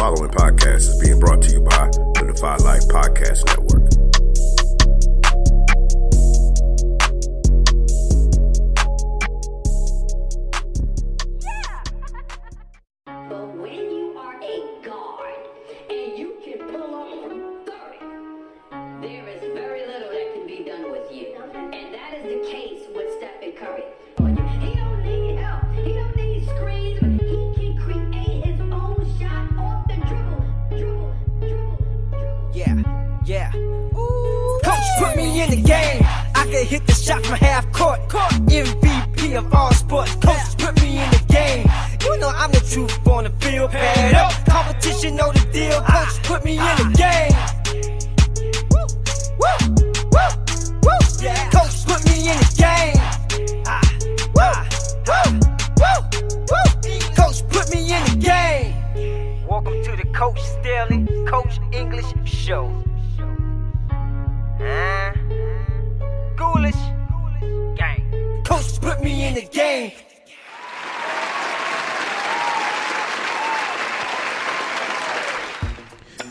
following podcast is being brought to you by the Defy Life Podcast Network. But when you are a guard and you can pull up from 30, there is very little that can be done with you. And that is the case with Stephen Curry. He don't need help. He don't need screens. He can create his own shot off the dribble. Yeah. Ooh, Coach put me in the game. I can hit the shot from half court. MVP of all sports. Coach put me in the game. You know I'm the truth on the field. Pad up. Competition know the deal. Coach put me in the game. Woo. Yeah. Coach put me in the game. Coach put me in the game. Welcome to the Coach Staley, Coach English Show. Ghoulish gang. Coach put me in the game.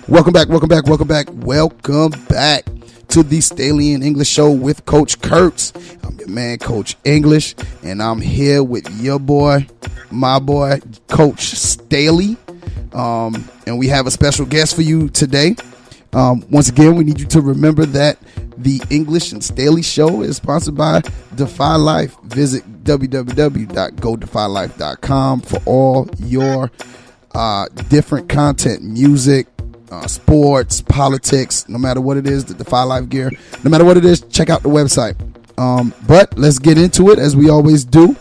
Welcome back to the Staley and English Show with Coach Kurtz. I'm your man, Coach English, and I'm here with my boy, Coach Staley. And we have a special guest for you today. Once again, we need you to remember that the English and Staley Show is sponsored by Defy Life. Visit www.godefylife.com for all your different content, music, sports, politics, no matter what it is, the Defy Life gear, no matter what it is, check out the website. But let's get into it as we always do.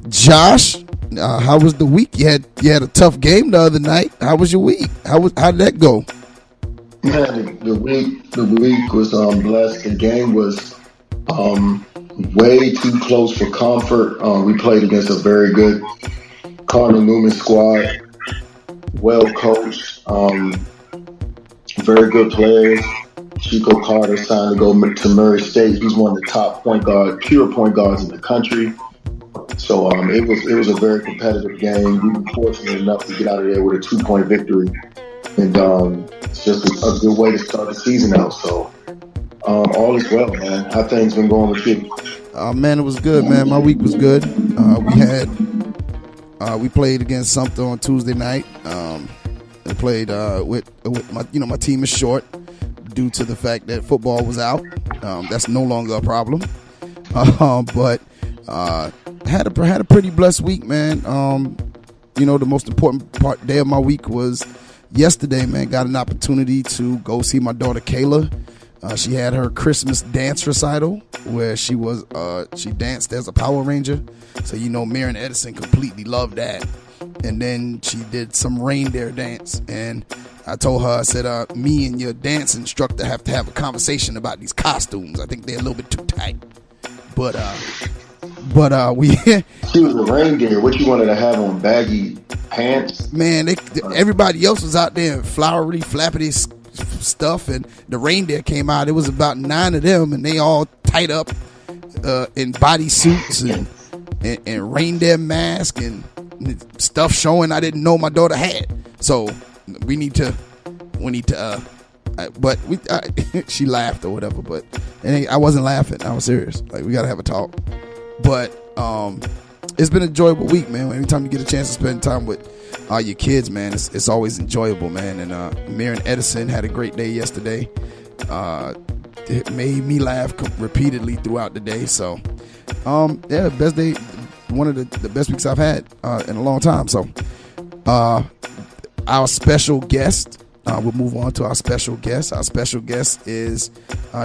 Josh, how was the week? You had a tough game the other night. How was your week? How did that go? Man, the week was blessed. The game was way too close for comfort. We played against a very good Cardinal Newman squad, well coached, very good players. Chico Carter signed to go to Murray State. He's one of the top pure point guards in the country. So it was a very competitive game. We were fortunate enough to get out of there with a 2-point victory. And it's just a good way to start the season out. So all is well, man. How things been going with you? Man, it was good, man. My week was good. We played against Sumter on Tuesday night. I played with my team is short due to the fact that football was out. That's no longer a problem. But had a pretty blessed week, man. The most important day of my week was yesterday, man. Got an opportunity to go see my daughter Kayla. She had her Christmas dance recital where she danced as a Power Ranger. So Maren Edison completely loved that. And then she did some reindeer dance, and I told her, I said, me and your dance instructor have to have a conversation about these costumes. I think they're a little bit too tight. But we she was a reindeer. What you wanted to have on, baggy pants? Man, everybody else was out there in flowery, flappity stuff, and the reindeer came out. It was about 9 of them, and they all tied up in bodysuits and reindeer mask and stuff showing I didn't know my daughter had. So we need to but she laughed or whatever, but I wasn't laughing. I was serious. Like, we gotta have a talk. But it's been an enjoyable week, man. Anytime you get a chance to spend time with your kids, man, it's always enjoyable, man. And Maren Edison had a great day yesterday. It made me laugh repeatedly throughout the day. So best day, one of the best weeks I've had in a long time. So our special guest, we'll move on to our special guest. Our special guest is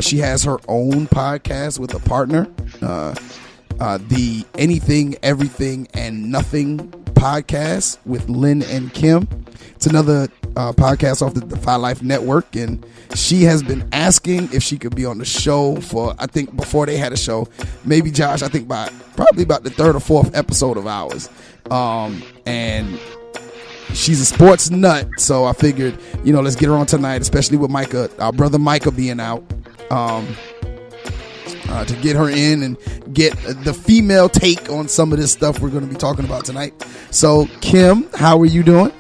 she has her own podcast with a partner, the Anything, Everything, and Nothing podcast with Lin and Kim. It's another podcast off the Defy Life Network, and she has been asking if she could be on the show for, I think, before they had a show. Maybe, Josh, I think probably about the 3rd or 4th episode of ours. And she's a sports nut, so I figured, let's get her on tonight, especially with Micah, our brother Micah being out, to get her in and get the female take on some of this stuff we're going to be talking about tonight. So, Kim, how are you doing?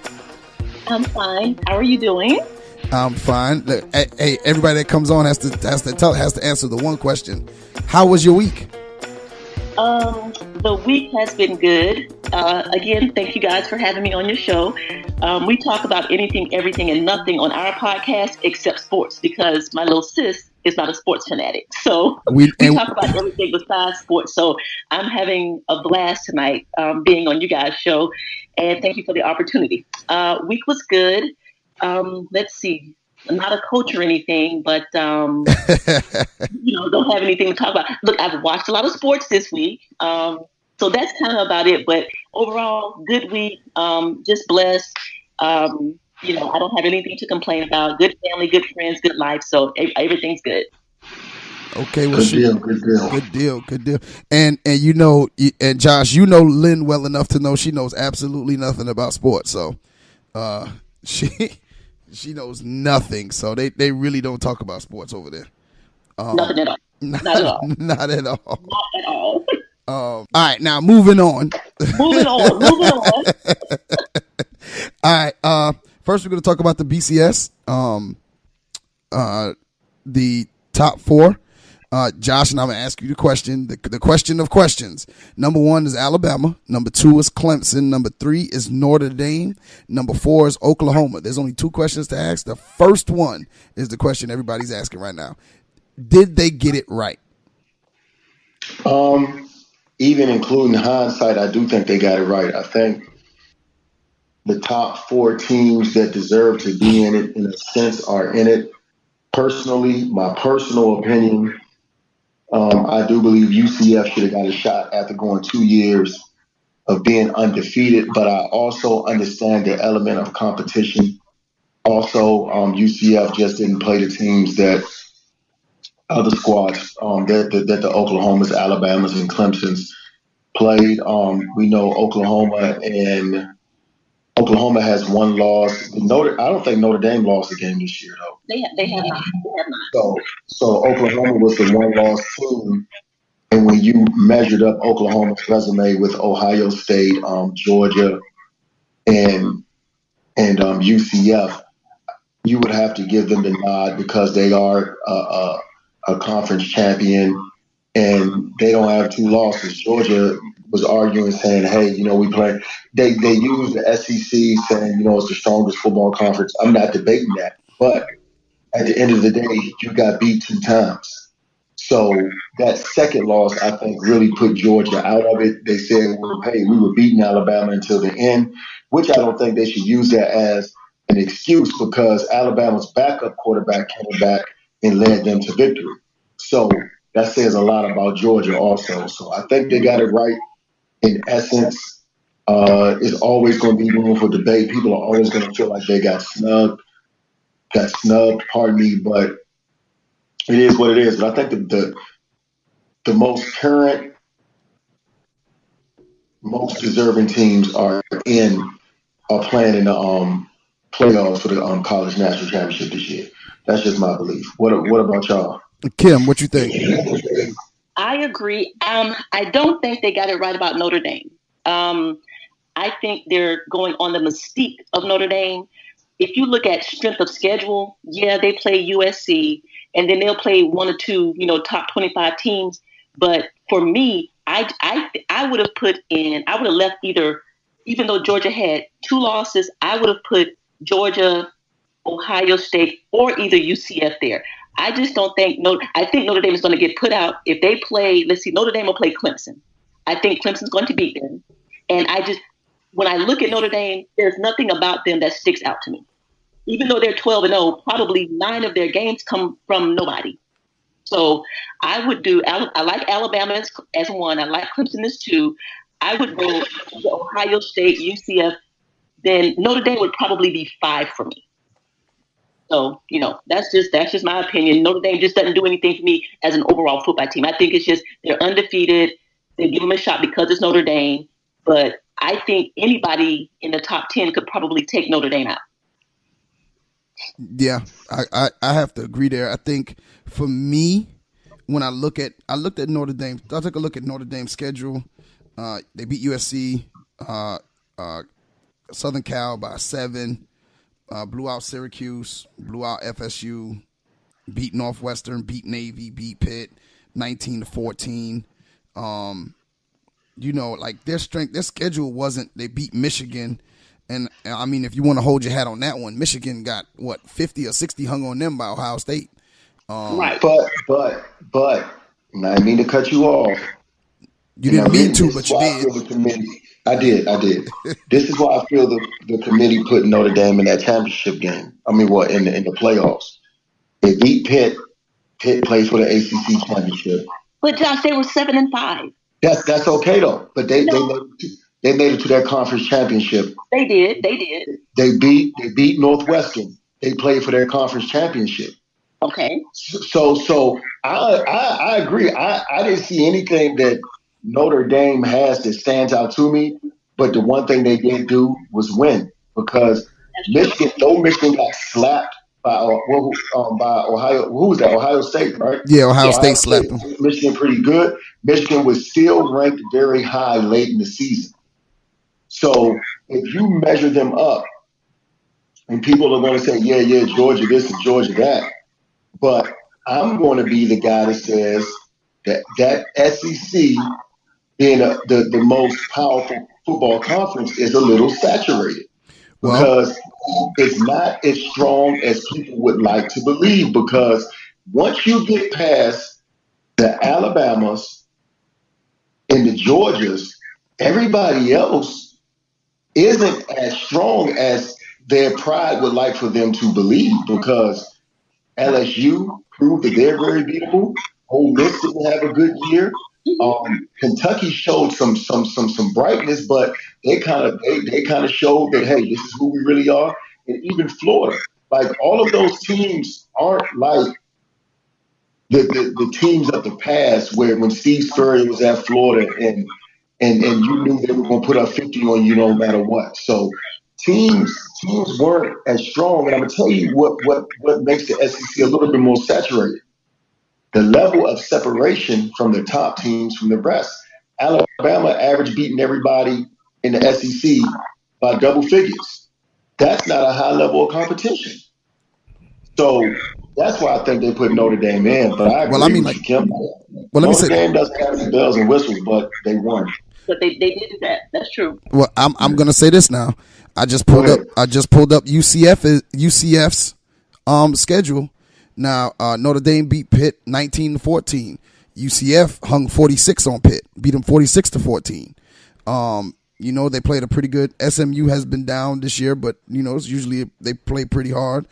I'm fine. How are you doing? I'm fine. Hey, everybody that comes on has to answer the one question. How was your week? The week has been good. Again, thank you guys for having me on your show. We talk about anything, everything, and nothing on our podcast except sports because my little sis is not a sports fanatic. So we talk about everything besides sports. So I'm having a blast tonight being on you guys' show. And thank you for the opportunity. Week was good. Let's see. I'm not a coach or anything, but don't have anything to talk about. Look, I've watched a lot of sports this week, so that's kind of about it. But overall, good week. Just blessed. I don't have anything to complain about. Good family, good friends, good life. So everything's good. Okay, well, good deal. And and Josh, you know Lynn well enough to know she knows absolutely nothing about sports. So, She knows nothing, so they really don't talk about sports over there. Nothing at all. Not at all. Not at all. Not at all. All right, now moving on. Moving on. All right. First, we're going to talk about the BCS. The top four. Josh, and I'm going to ask you the question, the question of questions. Number 1 is Alabama. Number 2 is Clemson. Number 3 is Notre Dame. Number 4 is Oklahoma. There's only 2 questions to ask. The first one is the question everybody's asking right now. Did they get it right? Even including hindsight, I do think they got it right. I think the top 4 teams that deserve to be in it, in a sense, are in it. Personally, my personal opinion, I do believe UCF should have got a shot after going 2 years of being undefeated, but I also understand the element of competition. Also, UCF just didn't play the teams that other squads that the Oklahomas, Alabamas, and Clemsons played. We know Oklahoma has 1 loss. I don't think Notre Dame lost a game this year, though. They have not. So Oklahoma was the 1-loss team. And when you measured up Oklahoma's resume with Ohio State, Georgia, and UCF, you would have to give them the nod because they are a conference champion and they don't have 2 losses. Georgia was arguing, saying, "Hey, we play." They use the SEC, saying, it's the strongest football conference. I'm not debating that, but at the end of the day, you got beat 2 times. So that second loss, I think, really put Georgia out of it. They said, "Well, hey, we were beating Alabama until the end," which I don't think they should use that as an excuse because Alabama's backup quarterback came back and led them to victory. So that says a lot about Georgia also. So I think they got it right. In essence, it's always going to be room for debate. People are always going to feel like they got snubbed, pardon me, but it is what it is. But I think the most current, most deserving teams are playing in the playoffs for the college national championship this year. That's just my belief. What about y'all? Kim, what you think? I agree. I don't think they got it right about Notre Dame. I think they're going on the mystique of Notre Dame. If you look at strength of schedule, they play USC, and then they'll play 1 or 2, top 25 teams. But for me, I would have left even though Georgia had 2 losses, I would have put Georgia, Ohio State, or either UCF there. I just don't think I think Notre Dame is going to get put out if they play. Let's see, Notre Dame will play Clemson. I think Clemson's going to beat them. And when I look at Notre Dame, there's nothing about them that sticks out to me. Even though they're 12-0, probably 9 of their games come from nobody. So I like Alabama as 1. I like Clemson as 2. I would go to Ohio State, UCF. Then Notre Dame would probably be 5 for me. So, that's just my opinion. Notre Dame just doesn't do anything for me as an overall football team. I think it's just they're undefeated. They give them a shot because it's Notre Dame. But I think anybody in the top 10 could probably take Notre Dame out. Yeah, I have to agree there. I think for me, when I looked at Notre Dame, I took a look at Notre Dame's schedule. They beat USC, Southern Cal by 7. blew out Syracuse, blew out FSU, beat Northwestern, beat Navy, beat Pitt, 19-14. Like their schedule wasn't. They beat Michigan, and I mean, if you want to hold your hat on that one, Michigan got 50 or 60 hung on them by Ohio State. Right. But, and I didn't mean to cut you off. You didn't mean to, but you did. I feel the committee. I did. This is why I feel the committee put Notre Dame in that championship game. I mean, in the playoffs? They beat Pitt. Pitt plays for the ACC championship. But Josh, they were 7-5. That's okay though. But they made it to their conference championship. They did. They beat Northwestern. They played for their conference championship. Okay. So I agree. I didn't see anything that Notre Dame has that stands out to me. But the one thing they did do was win, because Michigan got slapped by Ohio. Who was that? Ohio State, right? Yeah, Ohio State slapped them. Michigan pretty good. Michigan was still ranked very high late in the season. So if you measure them up, and people are going to say, yeah, Georgia this and Georgia that, but I'm going to be the guy that says that SEC, being the most powerful football conference, is a little saturated. Because it's not as strong as people would like to believe. Because once you get past the Alabamas and the Georgias, everybody else isn't as strong as their pride would like for them to believe. Because LSU proved that they're very beatable. Ole Miss didn't have a good year. Kentucky showed some brightness, but they kind of showed that, hey, this is who we really are. And even Florida, like all of those teams aren't like the teams of the past, where when Steve Spurrier was at Florida and you knew they were going to put up 50 on you no matter what. So teams weren't as strong. And I'm going to tell you what makes the SEC a little bit more saturated. The level of separation from the top teams from the rest. Alabama average beating everybody in the SEC by double figures. That's not a high level of competition. So that's why I think they put Notre Dame in. But I agree with Kim. Notre Dame doesn't have any bells and whistles, but they won. But they did that. That's true. Well, I'm going to say this now. I just pulled up UCF's schedule. Now, Notre Dame beat Pitt 19-14. UCF hung 46 on Pitt, beat them 46-14. They played a pretty good. SMU has been down this year, but it's usually they play pretty hard.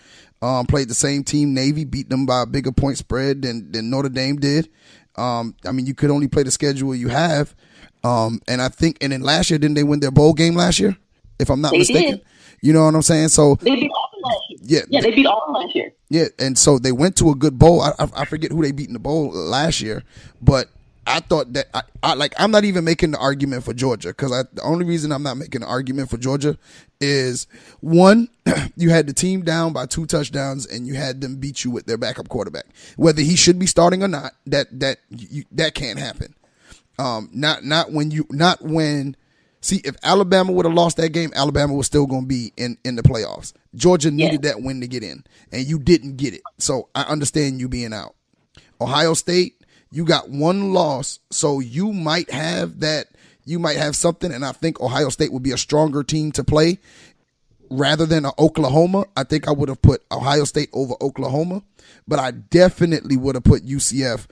Played the same team, Navy, beat them by a bigger point spread than Notre Dame did. You could only play the schedule you have. And then last year, didn't they win their bowl game last year? If I'm not mistaken. Did. You know what I'm saying? So they beat Auburn last year. Yeah, they beat Auburn last year. Yeah, and so they went to a good bowl. I forget who they beat in the bowl last year, but I thought that I'm not even making the argument for Georgia, because the only reason I'm not making the argument for Georgia is, one, you had the team down by 2 touchdowns and you had them beat you with their backup quarterback. Whether he should be starting or not, that can't happen. See, if Alabama would have lost that game, Alabama was still going to be in the playoffs. Georgia needed that win to get in, and you didn't get it. So I understand you being out. Ohio State, you got 1 loss, so you might have that. You might have something, and I think Ohio State would be a stronger team to play rather than Oklahoma. I think I would have put Ohio State over Oklahoma, but I definitely would have put UCF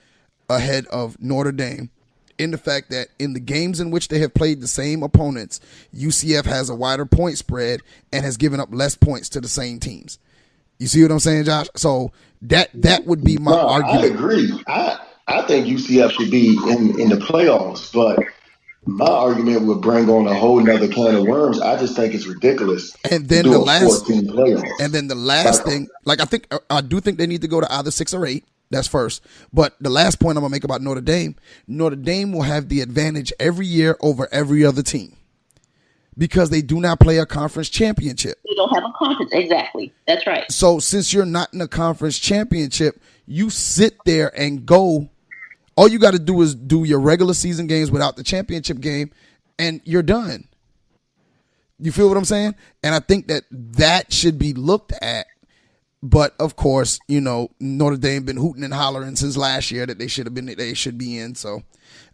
ahead of Notre Dame, in the fact that in the games in which they have played the same opponents, UCF has a wider point spread and has given up less points to the same teams. You see what I'm saying, Josh? So that would be my argument. I agree. I think UCF should be in the playoffs, but my argument would bring on a whole nother can of worms. I just think it's ridiculous. And then the last thing, I do think they need to go to either 6 or 8. That's first. But the last point I'm going to make about Notre Dame will have the advantage every year over every other team because they do not play a conference championship. They don't have a conference. Exactly. That's right. So since you're not in a conference championship, you sit there and go. All you got to do is do your regular season games without the championship game, and you're done. You feel what I'm saying? And I think that should be looked at. But of course, Notre Dame been hooting and hollering since last year that they should be in. So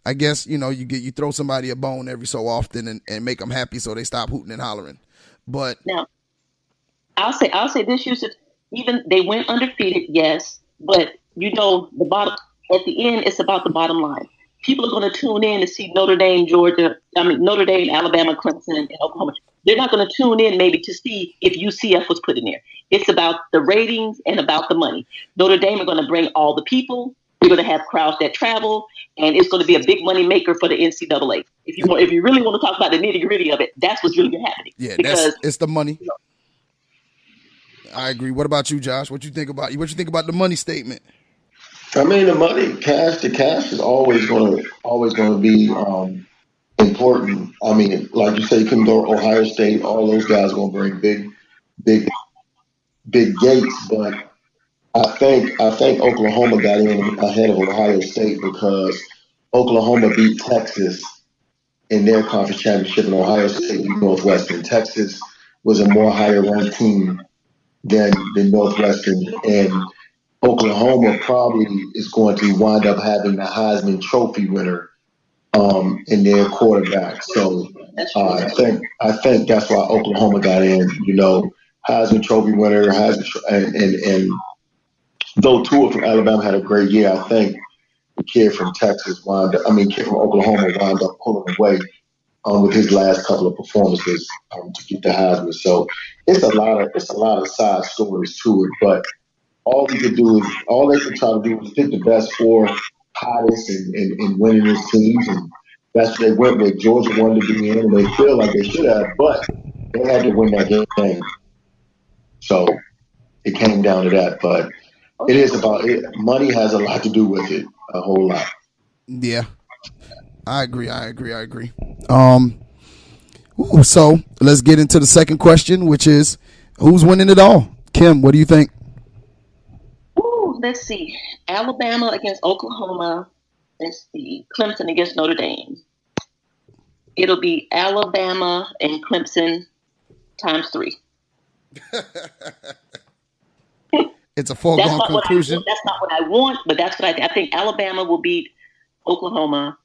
I guess, you throw somebody a bone every so often and make them happy so they stop hooting and hollering. But now, I'll say this, Yusuf. Even they went undefeated, yes, but the bottom at the end, it's about the bottom line. People are going to tune in to see Notre Dame, Alabama, Clemson, and Oklahoma. They're not going to tune in maybe to see if UCF was put in there. It's about the ratings and about the money. Notre Dame are going to bring all the people. You're going to have crowds that travel, and it's going to be a big money maker for the NCAA. If you really want to talk about the nitty gritty of it, that's what's really happening. Yeah, it's the money. I agree. What about you, Josh? What you think about the money statement? I mean, the money, the cash is always going to be important. I mean, like you say, you couldn't go to Ohio State. All those guys are going to bring big gates, but I think Oklahoma got in ahead of Ohio State because Oklahoma beat Texas in their conference championship, and Ohio State beat Northwestern. Texas was a more higher ranked team than Northwestern, and Oklahoma probably is going to wind up having the Heisman Trophy winner in their quarterback. So I think that's why Oklahoma got in. Heisman Trophy winner, and though Tua from Alabama had a great year, I think the kid from kid from Oklahoma wound up pulling away with his last couple of performances to get the Heisman. So it's a lot of side stories to it, but all they can try to do is pick the best four hottest and winning his teams, and that's what they went with. Georgia wanted to be in, and they feel like they should have, but they had to win that game. So it came down to that, but it is about it. Money has a lot to do with it, a whole lot. Yeah, I agree. So let's get into the second question, which is who's winning it all? Kim, what do you think? Let's see. Alabama against Oklahoma. Let's see. Clemson against Notre Dame. It'll be Alabama and Clemson times 3. It's a foregone conclusion. That's not what I want, but that's what I think. Alabama will beat Oklahoma,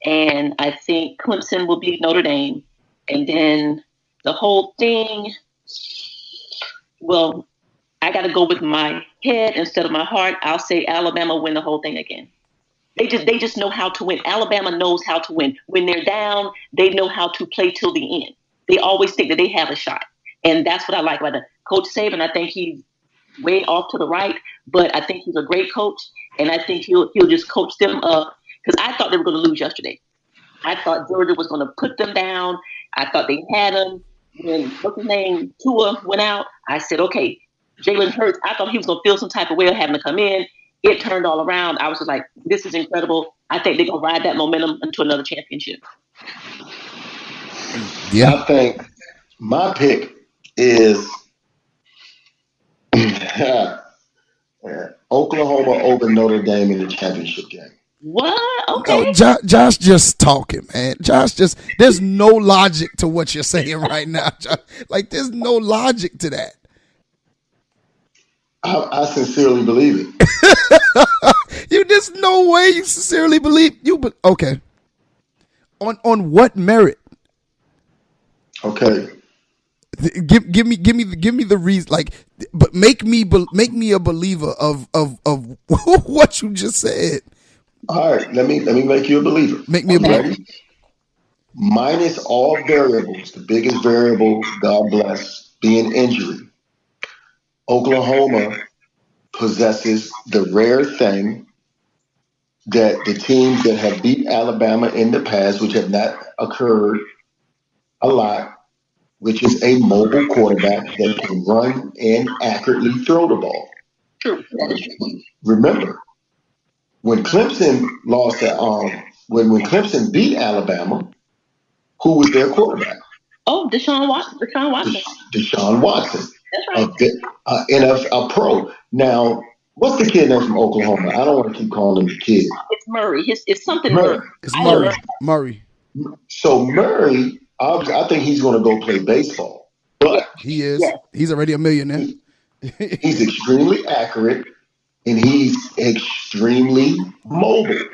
and I think Clemson will beat Notre Dame. And then the whole thing, well, I got to go with my head instead of my heart. I'll say Alabama win the whole thing again. They just know how to win. Alabama knows how to win. When they're down, they know how to play till the end. They always think that they have a shot. And that's what I like about Coach Saban. I think he's way off to the right, but I think he's a great coach. And I think he'll just coach them up. Because I thought they were going to lose yesterday. I thought Georgia was going to put them down. I thought they had them. When Tua went out, I said, okay, Jalen Hurts, I thought he was going to feel some type of way of having to come in. It turned all around. I was just like, this is incredible. I think they're going to ride that momentum into another championship. Yeah. I think my pick is Oklahoma over Notre Dame in the championship game. What? Okay. Oh, Josh just talking, man. There's no logic to what you're saying right now, Josh. Like, there's no logic to that. I sincerely believe it. There's no way you sincerely believe you. But okay, on what merit? Okay, give me the reason. Like, but make me a believer of what you just said. All right, let me make you a believer. Make me a believer. Minus all variables, the biggest variable, God bless, being injury. Oklahoma possesses the rare thing that the teams that have beat Alabama in the past, which have not occurred a lot, which is a mobile quarterback that can run and accurately throw the ball. True. Remember, when Clemson lost when Clemson beat Alabama, who was their quarterback? Oh, Deshaun Watson. Deshaun Watson. That's right. A pro. Now, what's the kid name from Oklahoma? I don't want to keep calling him the kid. It's Murray. It's something Murray. It's Murray. So Murray, I think he's going to go play baseball, but He is. Yes. He's already a millionaire. he's extremely accurate and he's extremely mobile.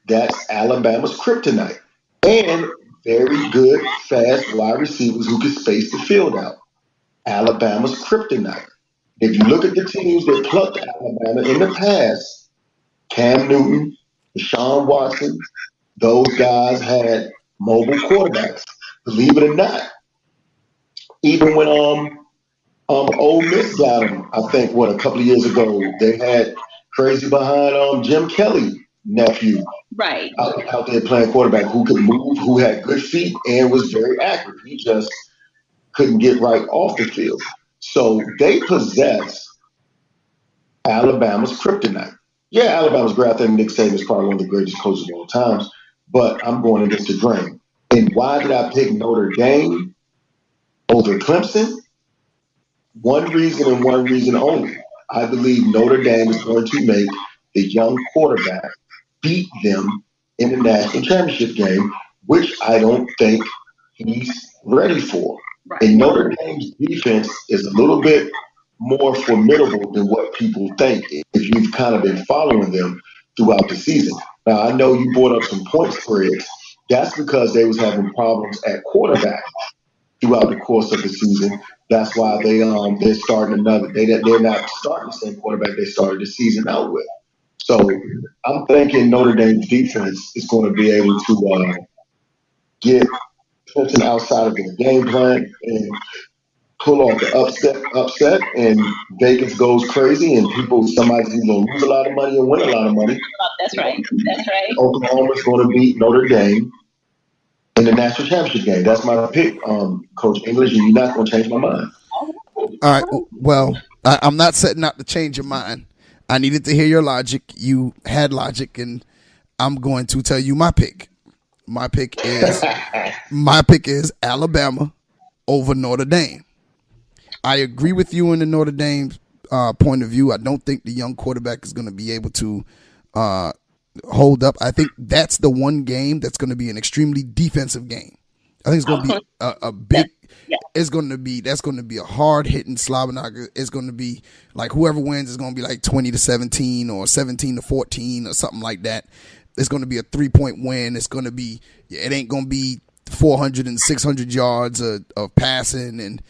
That's Alabama's kryptonite. And very good, fast wide receivers who can space the field out. Alabama's kryptonite. If you look at the teams that plucked Alabama in the past, Cam Newton, Deshaun Watson, those guys had mobile quarterbacks. Believe it or not, even when Ole Miss got him, I think a couple of years ago, they had crazy behind Jim Kelly nephew Right. out there playing quarterback who could move, who had good feet, and was very accurate. He just couldn't get right off the field. So they possess Alabama's kryptonite. Yeah, Alabama's great. I think Nick Saban is probably one of the greatest coaches of all times, but I'm going against the grain. And why did I pick Notre Dame over Clemson? One reason and one reason only. I believe Notre Dame is going to make the young quarterback beat them in the national championship game, which I don't think he's ready for. Right. And Notre Dame's defense is a little bit more formidable than what people think if you've kind of been following them throughout the season. Now, I know you brought up some point spreads. That's because they was having problems at quarterback throughout the course of the season. That's why they're starting another. They're not starting the same quarterback they started the season out with. So I'm thinking Notre Dame's defense is going to be able to get Clemson outside of their game plan and pull off the upset, and Vegas goes crazy, and somebody's either going to lose a lot of money or win a lot of money. That's right. That's right. Oklahoma's going to beat Notre Dame in the national championship game. That's my pick, Coach English, and you're not going to change my mind. All right. Well, I'm not setting out to change your mind. I needed to hear your logic. You had logic, and I'm going to tell you my pick. My pick is Alabama over Notre Dame. I agree with you in the Notre Dame point of view. I don't think the young quarterback is going to be able to hold up. I think that's the one game that's going to be an extremely defensive game. I think it's going to be a big. Yeah. It's going to be a hard hitting slobberknocker. It's going to be like whoever wins is going to be like 20-17 or 17-14 or something like that. It's going to be a 3-point win. It's going to be. It ain't going to be 400 and 600 yards of passing and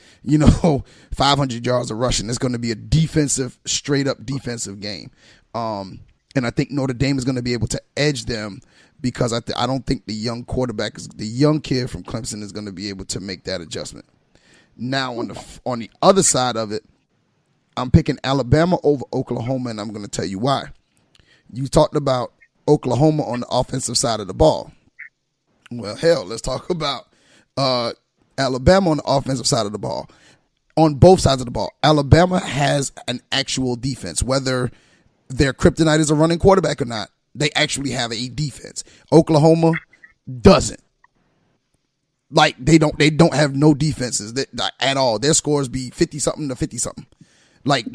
500 yards of rushing. It's going to be a straight up defensive game. And I think Notre Dame is going to be able to edge them because I don't think the young the young kid from Clemson is going to be able to make that adjustment. Now on the other side of it, I'm picking Alabama over Oklahoma, and I'm going to tell you why. You talked about Oklahoma on the offensive side of the ball. Well, hell, let's talk about Alabama on the offensive side of the ball. On both sides of the ball, Alabama has an actual defense, whether their kryptonite is a running quarterback or not. They actually have a defense. Oklahoma doesn't. Like they don't have no defenses at all. Their scores be 50-something to 50-something. Like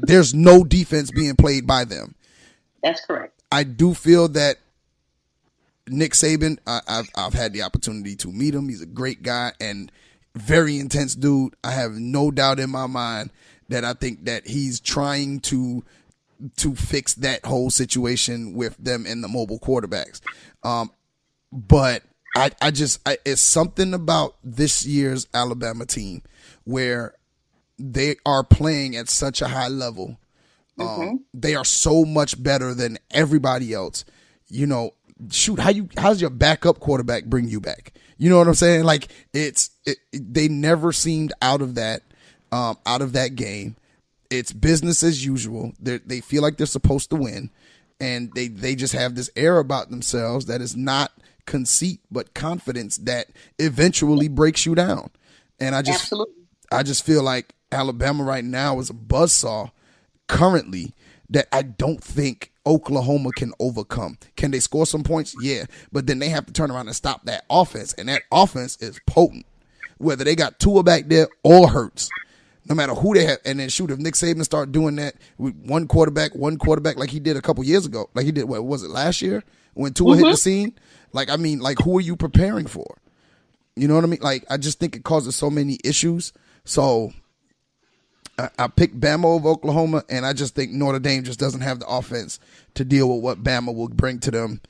there's no defense being played by them. That's correct. I do feel that Nick Saban, I've had the opportunity to meet him. He's a great guy and very intense dude. I have no doubt in my mind that I think that he's trying to fix that whole situation with them and the mobile quarterbacks. But it's something about this year's Alabama team where they are playing at such a high level. They are so much better than everybody else. Shoot, how's your backup quarterback bring you back? You know what I'm saying? Like they never seemed out of that game. It's business as usual. They feel like they're supposed to win, and they just have this air about themselves that is not conceit but confidence that eventually breaks you down. And I just feel like Alabama right now is a buzzsaw currently that I don't think Oklahoma can overcome. Can they score some points? Yeah, but then they have to turn around and stop that offense, and that offense is potent. Whether they got Tua back there or Hurts, no matter who they have. And then shoot, if Nick Saban start doing that with one quarterback like he did a couple years ago, like he did, what was it, last year when Tua hit the scene? Like, I mean, like, who are you preparing for? You know what I mean? Like, I just think it causes so many issues. So I picked Bama over Oklahoma, and I just think Notre Dame just doesn't have the offense to deal with what Bama will bring to them.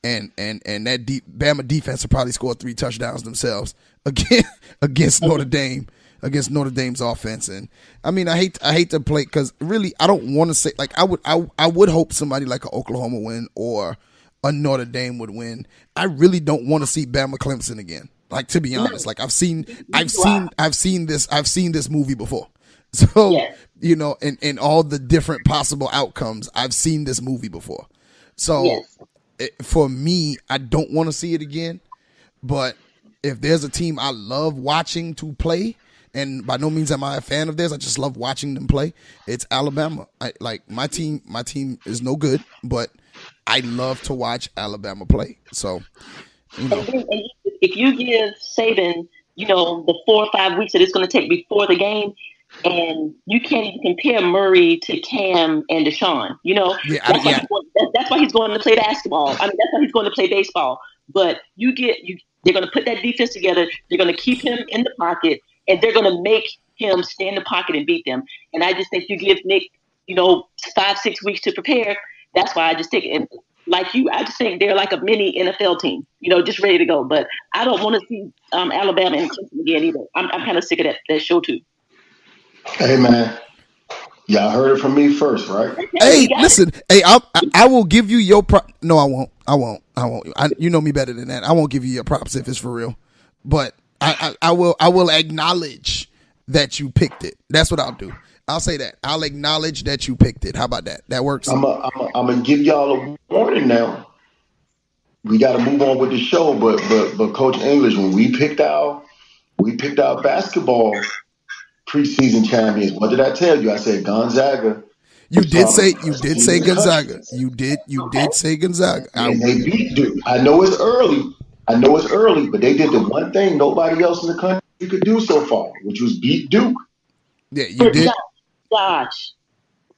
And that Bama defense will probably score 3 touchdowns themselves against Notre Dame, against Notre Dame's offense. And I mean, I hate to play, because really I don't want to say, like, I would hope somebody like an Oklahoma win or a Notre Dame would win. I really don't want to see Bama Clemson again. Like, to be honest, like I've seen this movie before. So, you know, and all the different possible outcomes, I've seen this movie before. So for me, I don't want to see it again. But if there's a team I love watching to play, and by no means am I a fan of theirs, I just love watching them play, it's Alabama. My team is no good, but I love to watch Alabama play. So, you know. And if you give Saban, you know, the 4 or 5 weeks that it's going to take before the game, and you can't even compare Murray to Cam and Deshaun, you know, that's why he's going to play basketball. I mean, that's why he's going to play baseball. But they're going to put that defense together. They're going to keep him in the pocket, and they're going to make him stay in the pocket and beat them. And I just think you give Nick, you know, 5-6 weeks to prepare. That's why I just think, and like you, I just think they're like a mini NFL team, you know, just ready to go. But I don't want to see Alabama and Clemson again either. I'm kind of sick of that show too. Hey, man. Y'all heard it from me first, right? Hey, listen. Hey, I will give you your prop. No, I won't. You know me better than that. I won't give you your props if it's for real. But I will acknowledge that you picked it. That's what I'll do. I'll say that. I'll acknowledge that you picked it. How about that? That works. I'm gonna give y'all a warning now. We got to move on with the show, but Coach English, when we picked our basketball preseason champions, what did I tell you? I said Gonzaga. You did say Gonzaga. You did say Gonzaga. And they beat Duke. I know it's early, but they did the one thing nobody else in the country could do so far, which was beat Duke. Yeah, you did. Gosh,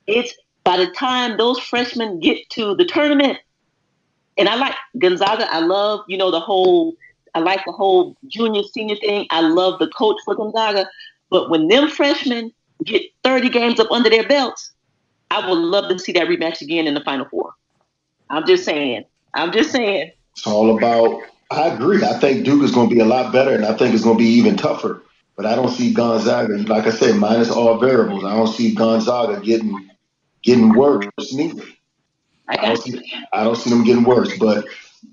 it's by the time those freshmen get to the tournament, and I like Gonzaga. I love, you know, I like the whole junior senior thing. I love the coach for Gonzaga. But when them freshmen get 30 games up under their belts, I would love to see that rematch again in the Final Four. I'm just saying. It's all about, I agree. I think Duke is going to be a lot better, and I think it's going to be even tougher. But I don't see Gonzaga, like I said, minus all variables. I don't see Gonzaga getting worse neither. I don't see them getting worse. But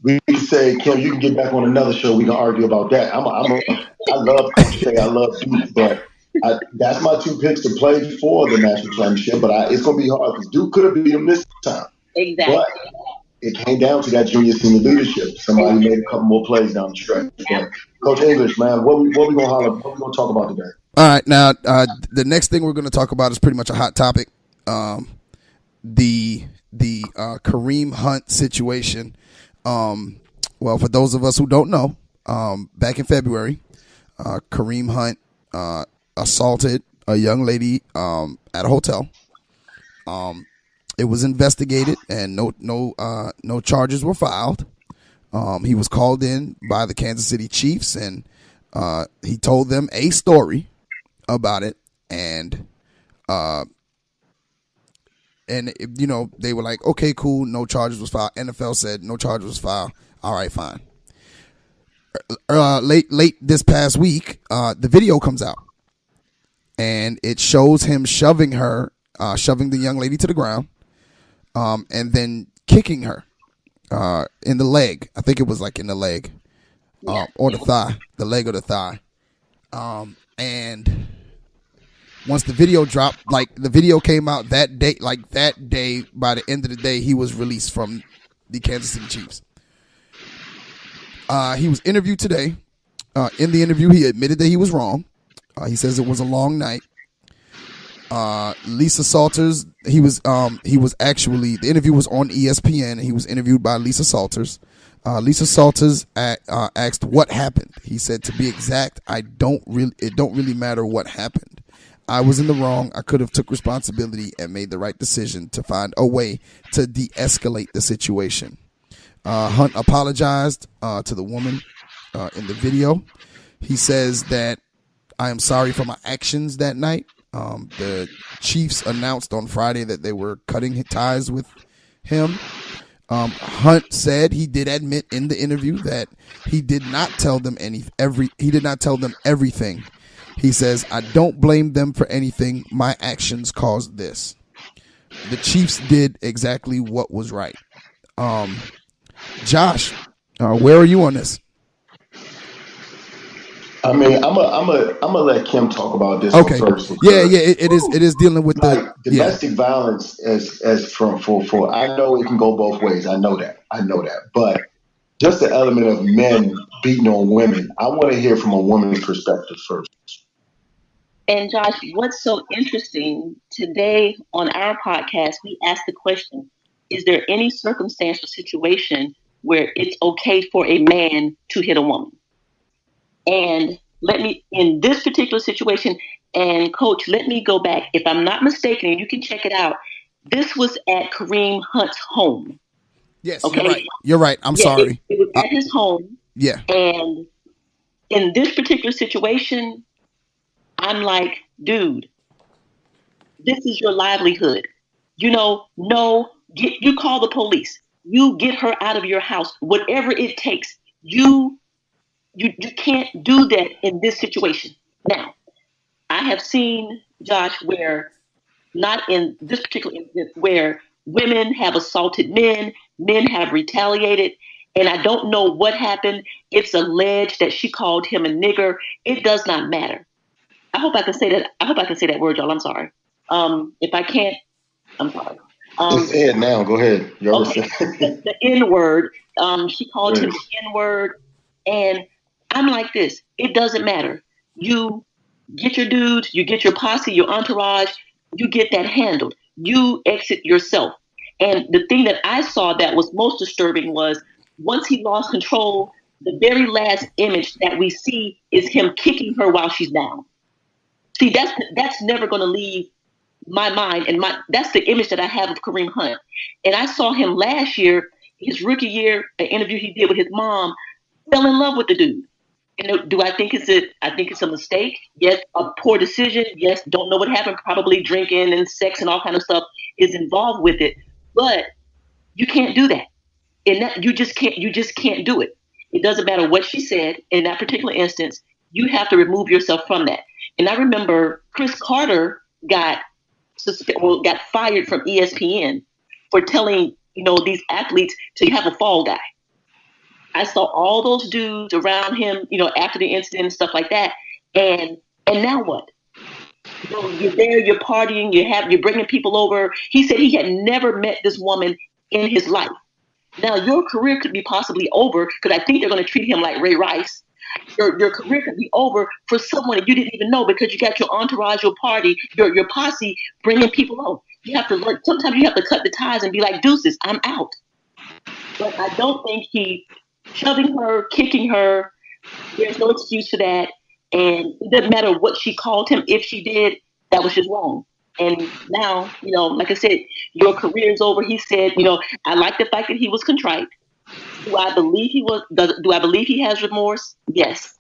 we can say, Kim, you can get back on another show. We can argue about that. I love Coach K. I love Duke, but that's my 2 picks to play for the national championship. But it's going to be hard because Duke could have beat them this time. Exactly. But it came down to that junior senior leadership. Somebody made a couple more plays down the stretch. But Coach English, man, what we gonna holler? What we gonna talk about today? All right, now the next thing we're going to talk about is pretty much a hot topic. The Kareem Hunt situation. Well, for those of us who don't know, back in February, Kareem Hunt assaulted a young lady at a hotel. It was investigated, and no charges were filed. He was called in by the Kansas City Chiefs, and he told them a story about it, and you know, they were like, okay, cool, no charges was filed. NFL said no charges was filed. All right, fine. Late this past week, the video comes out, and it shows him shoving the young lady to the ground, and then kicking her in the leg. I think it was like in the leg, or the thigh, the leg or the thigh. And once the video dropped, like the video came out that day, by the end of the day, he was released from the Kansas City Chiefs. He was interviewed today. In the interview, he admitted that he was wrong. He says it was a long night. Lisa Salters, the interview was on ESPN, and he was interviewed by Lisa Salters. Lisa Salters asked what happened. He said, to be exact, it don't really matter what happened. I was in the wrong. I could have took responsibility and made the right decision to find a way to de-escalate the situation. Hunt apologized to the woman in the video. He says that I am sorry for my actions that night. The Chiefs announced on Friday that they were cutting ties with him. Hunt said he did admit in the interview that he did not tell them everything. He says, I don't blame them for anything. My actions caused this. The Chiefs did exactly what was right. Josh, where are you on this? I mean, I'm gonna let Kim talk about this Okay. one first. It is dealing with Like domestic violence as for I know it can go both ways. I know that. But just the element of men beating on women, I want to hear from a woman's perspective first. And Josh, what's so interesting today on our podcast, we asked the question, is there any circumstantial situation where it's okay for a man to hit a woman? And in this particular situation, and Coach, let me go back. If I'm not mistaken, and you can check it out, this was at Kareem Hunt's home. Yes, okay? You're right. I'm sorry. It was at his home. Yeah. And in this particular situation, I'm like, dude, this is your livelihood. You call the police. You get her out of your house, whatever it takes. You can't do that in this situation. Now, I have seen, Josh, where not in this particular instance, where women have assaulted men have retaliated, and I don't know what happened. It's alleged that she called him a nigger. It does not matter. I hope I can say that. I hope I can say that word, y'all. I'm sorry. If I can't, I'm sorry. Just say it now. Go ahead. Okay. The N word. She called him the N word, and I'm like this. It doesn't matter. You get your dudes, you get your posse, your entourage, you get that handled. You exit yourself. And the thing that I saw that was most disturbing was once he lost control, the very last image that we see is him kicking her while she's down. See, that's never going to leave my mind, and that's the image that I have of Kareem Hunt. And I saw him last year, his rookie year, an interview he did with his mom, fell in love with the dude. And do I think it's a mistake? Yes, a poor decision. Yes, don't know what happened. Probably drinking and sex and all kind of stuff is involved with it. But you can't do that. And that you just can't do it. It doesn't matter what she said in that particular instance. You have to remove yourself from that. And I remember Chris Carter got fired from ESPN for telling these athletes to have a fall guy. I saw all those dudes around him, after the incident and stuff like that. And now what? You're there, you're partying, you're bringing people over. He said he had never met this woman in his life. Now your career could be possibly over because I think they're going to treat him like Ray Rice. Your career could be over for someone that you didn't even know because you got your entourage, your party, your posse bringing people over. You have to learn. Sometimes you have to cut the ties and be like, deuces, I'm out. But I don't think he shoving her, kicking her. There's no excuse for that. And it doesn't matter what she called him. If she did, that was just wrong. And now, like I said, your career is over. He said, I like the fact that he was contrite. Do I believe do I believe he has remorse? Yes.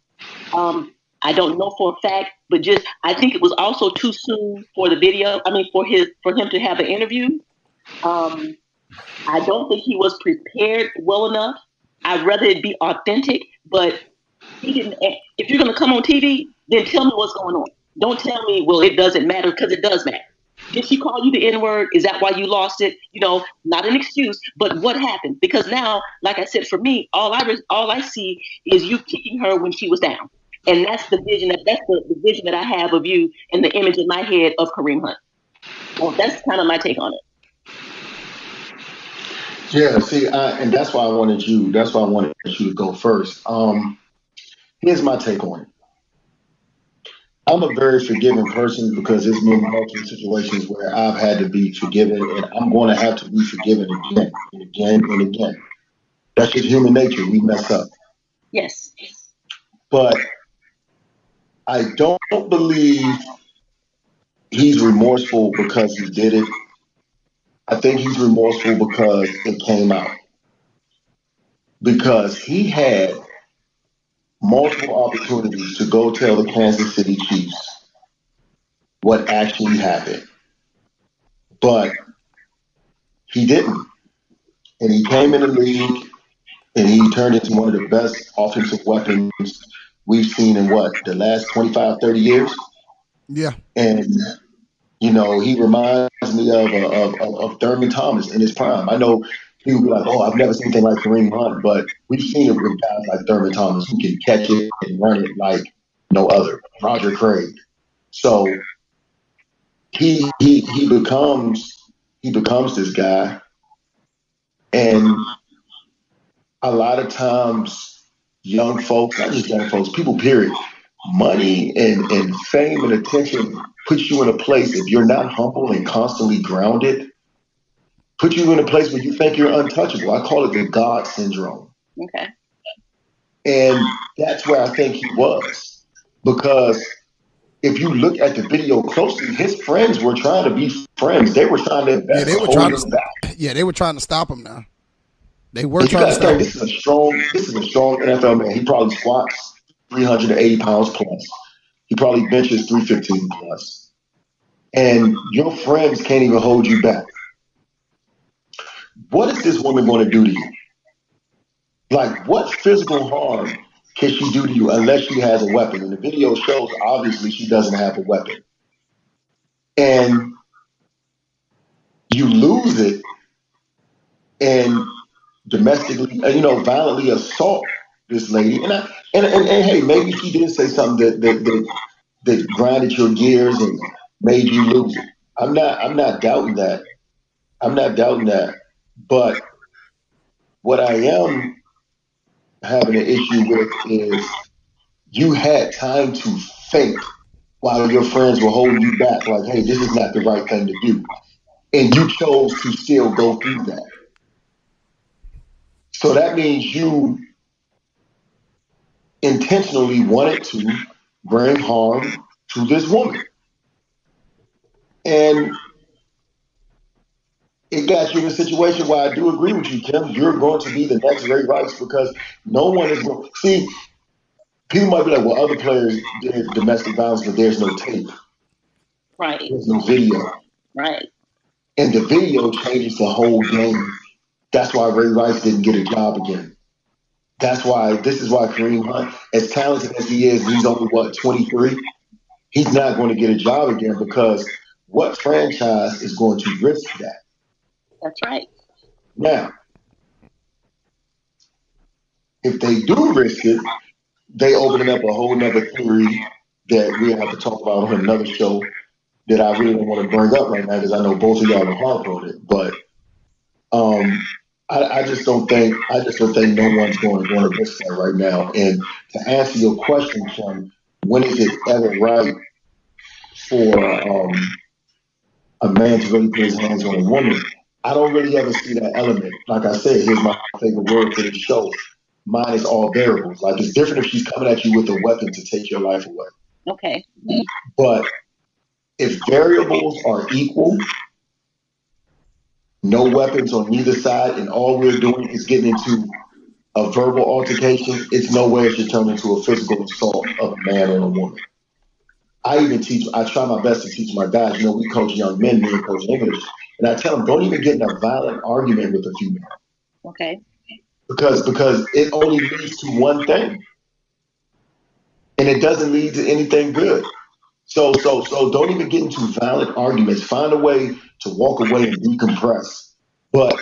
I don't know for a fact, but I think it was also too soon for the video. I mean, for him to have an interview. I don't think he was prepared well enough. I'd rather it be authentic, but he didn't. If you're going to come on TV, then tell me what's going on. Don't tell me, well, it doesn't matter, because it does matter. Did she call you the N-word? Is that why you lost it? Not an excuse, but what happened? Because now, like I said, for me, all I see is you kicking her when she was down, and that's the vision the vision that I have of you and the image in my head of Kareem Hunt. Well, that's kind of my take on it. Yeah, see, and that's why I wanted you to go first. Here's my take on it. I'm a very forgiving person because there's been multiple situations where I've had to be forgiven, and I'm going to have to be forgiven again and again and again. That's just human nature. We mess up. Yes. But I don't believe he's remorseful because he did it. I think he's remorseful because it came out. Because he had multiple opportunities to go tell the Kansas City Chiefs what actually happened, but he didn't. And he came in the league and he turned into one of the best offensive weapons we've seen in the last 25, 30 years. Yeah. And, he reminds me of Thurman Thomas in his prime. I know people be like, oh, I've never seen anything like Kareem Hunt, but we've seen it with guys like Thurman Thomas who can catch it and run it like no other. Roger Craig. So he becomes this guy, and a lot of times young folks, not just young folks, people period, money and fame and attention puts you in a place, if you're not humble and constantly grounded, put you in a place where you think you're untouchable. I call it the God syndrome. Okay. And that's where I think he was. Because if you look at the video closely, his friends were trying to be friends. They were trying to Yeah, they were hold him back. Yeah, they were trying to stop him now. They were trying to stop him. This is a strong NFL man. He probably squats 380 pounds plus. He probably benches 315 plus. And your friends can't even hold you back. What is this woman going to do to you? Like, what physical harm can she do to you unless she has a weapon? And the video shows, obviously, she doesn't have a weapon. And you lose it and domestically, violently assault this lady. And hey, maybe she did say something that grinded your gears and made you lose it. I'm not doubting that. But what I am having an issue with is you had time to think while your friends were holding you back, like, hey, this is not the right thing to do. And you chose to still go through that. So that means you intentionally wanted to bring harm to this woman. And it got you in a situation where I do agree with you, Kim. You're going to be the next Ray Rice because no one is going to see. People might be like, well, other players did domestic violence, but there's no tape. Right. There's no video. Right. And the video changes the whole game. That's why Ray Rice didn't get a job again. This is why Kareem Hunt, as talented as he is, he's only, 23? He's not going to get a job again because what franchise is going to risk that? That's right. Now, if they do risk it, they open up a whole nother theory that we'll have to talk about on another show that I really don't want to bring up right now because I know both of y'all are hard on it. But I just don't think no one's going to risk that right now. And to answer your question, Kim, when is it ever right for a man to really put his hands on a woman? I don't really ever see that element. Like I said, here's my favorite word for the show. Mine is all variables. Like, it's different if she's coming at you with a weapon to take your life away. Okay. But if variables are equal, no weapons on either side, and all we're doing is getting into a verbal altercation, it's no way it should turn into a physical assault of a man on a woman. I try my best to teach my guys, we coach young men, me and Coach English, and I tell them, don't even get in a violent argument with a female. Okay. Because it only leads to one thing. And it doesn't lead to anything good. So don't even get into violent arguments. Find a way to walk away and decompress. But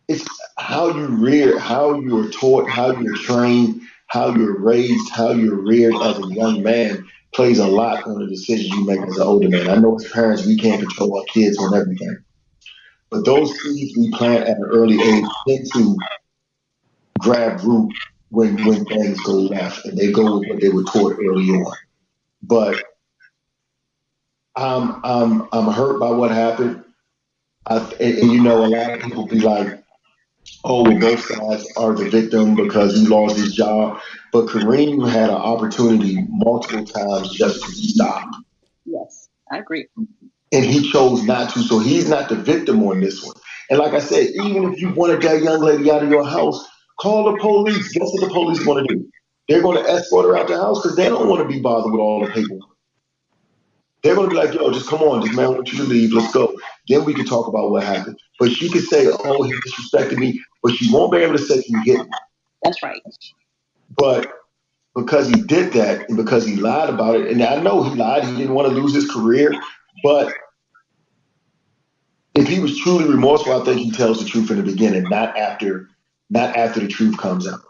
it's how you rear, how you're taught, how you're trained, how you're raised, how you're reared as a young man plays a lot on the decisions you make as an older man. I know as parents, we can't control our kids on everything. But those seeds we plant at an early age tend to grab root when things go left, and they go with what they were taught early on. But I'm hurt by what happened. And a lot of people be like, oh, well, both sides are the victim because he lost his job. But Kareem had an opportunity multiple times just to stop. Yes, I agree. And he chose not to, so he's not the victim on this one. And like I said, even if you wanted that young lady out of your house, call the police. Guess what the police want to do? they're going to escort her out the house because they don't want to be bothered with all the paperwork. They're going to be like, yo, just come on, this man wants you to leave, let's go. Then we can talk about what happened. But she could say, oh, he disrespected me, but she won't be able to say he hit me. That's right. But because he did that and because he lied about it, and I know he lied, he didn't want to lose his career, but if he was truly remorseful, I think he tells the truth in the beginning, not after the truth comes out.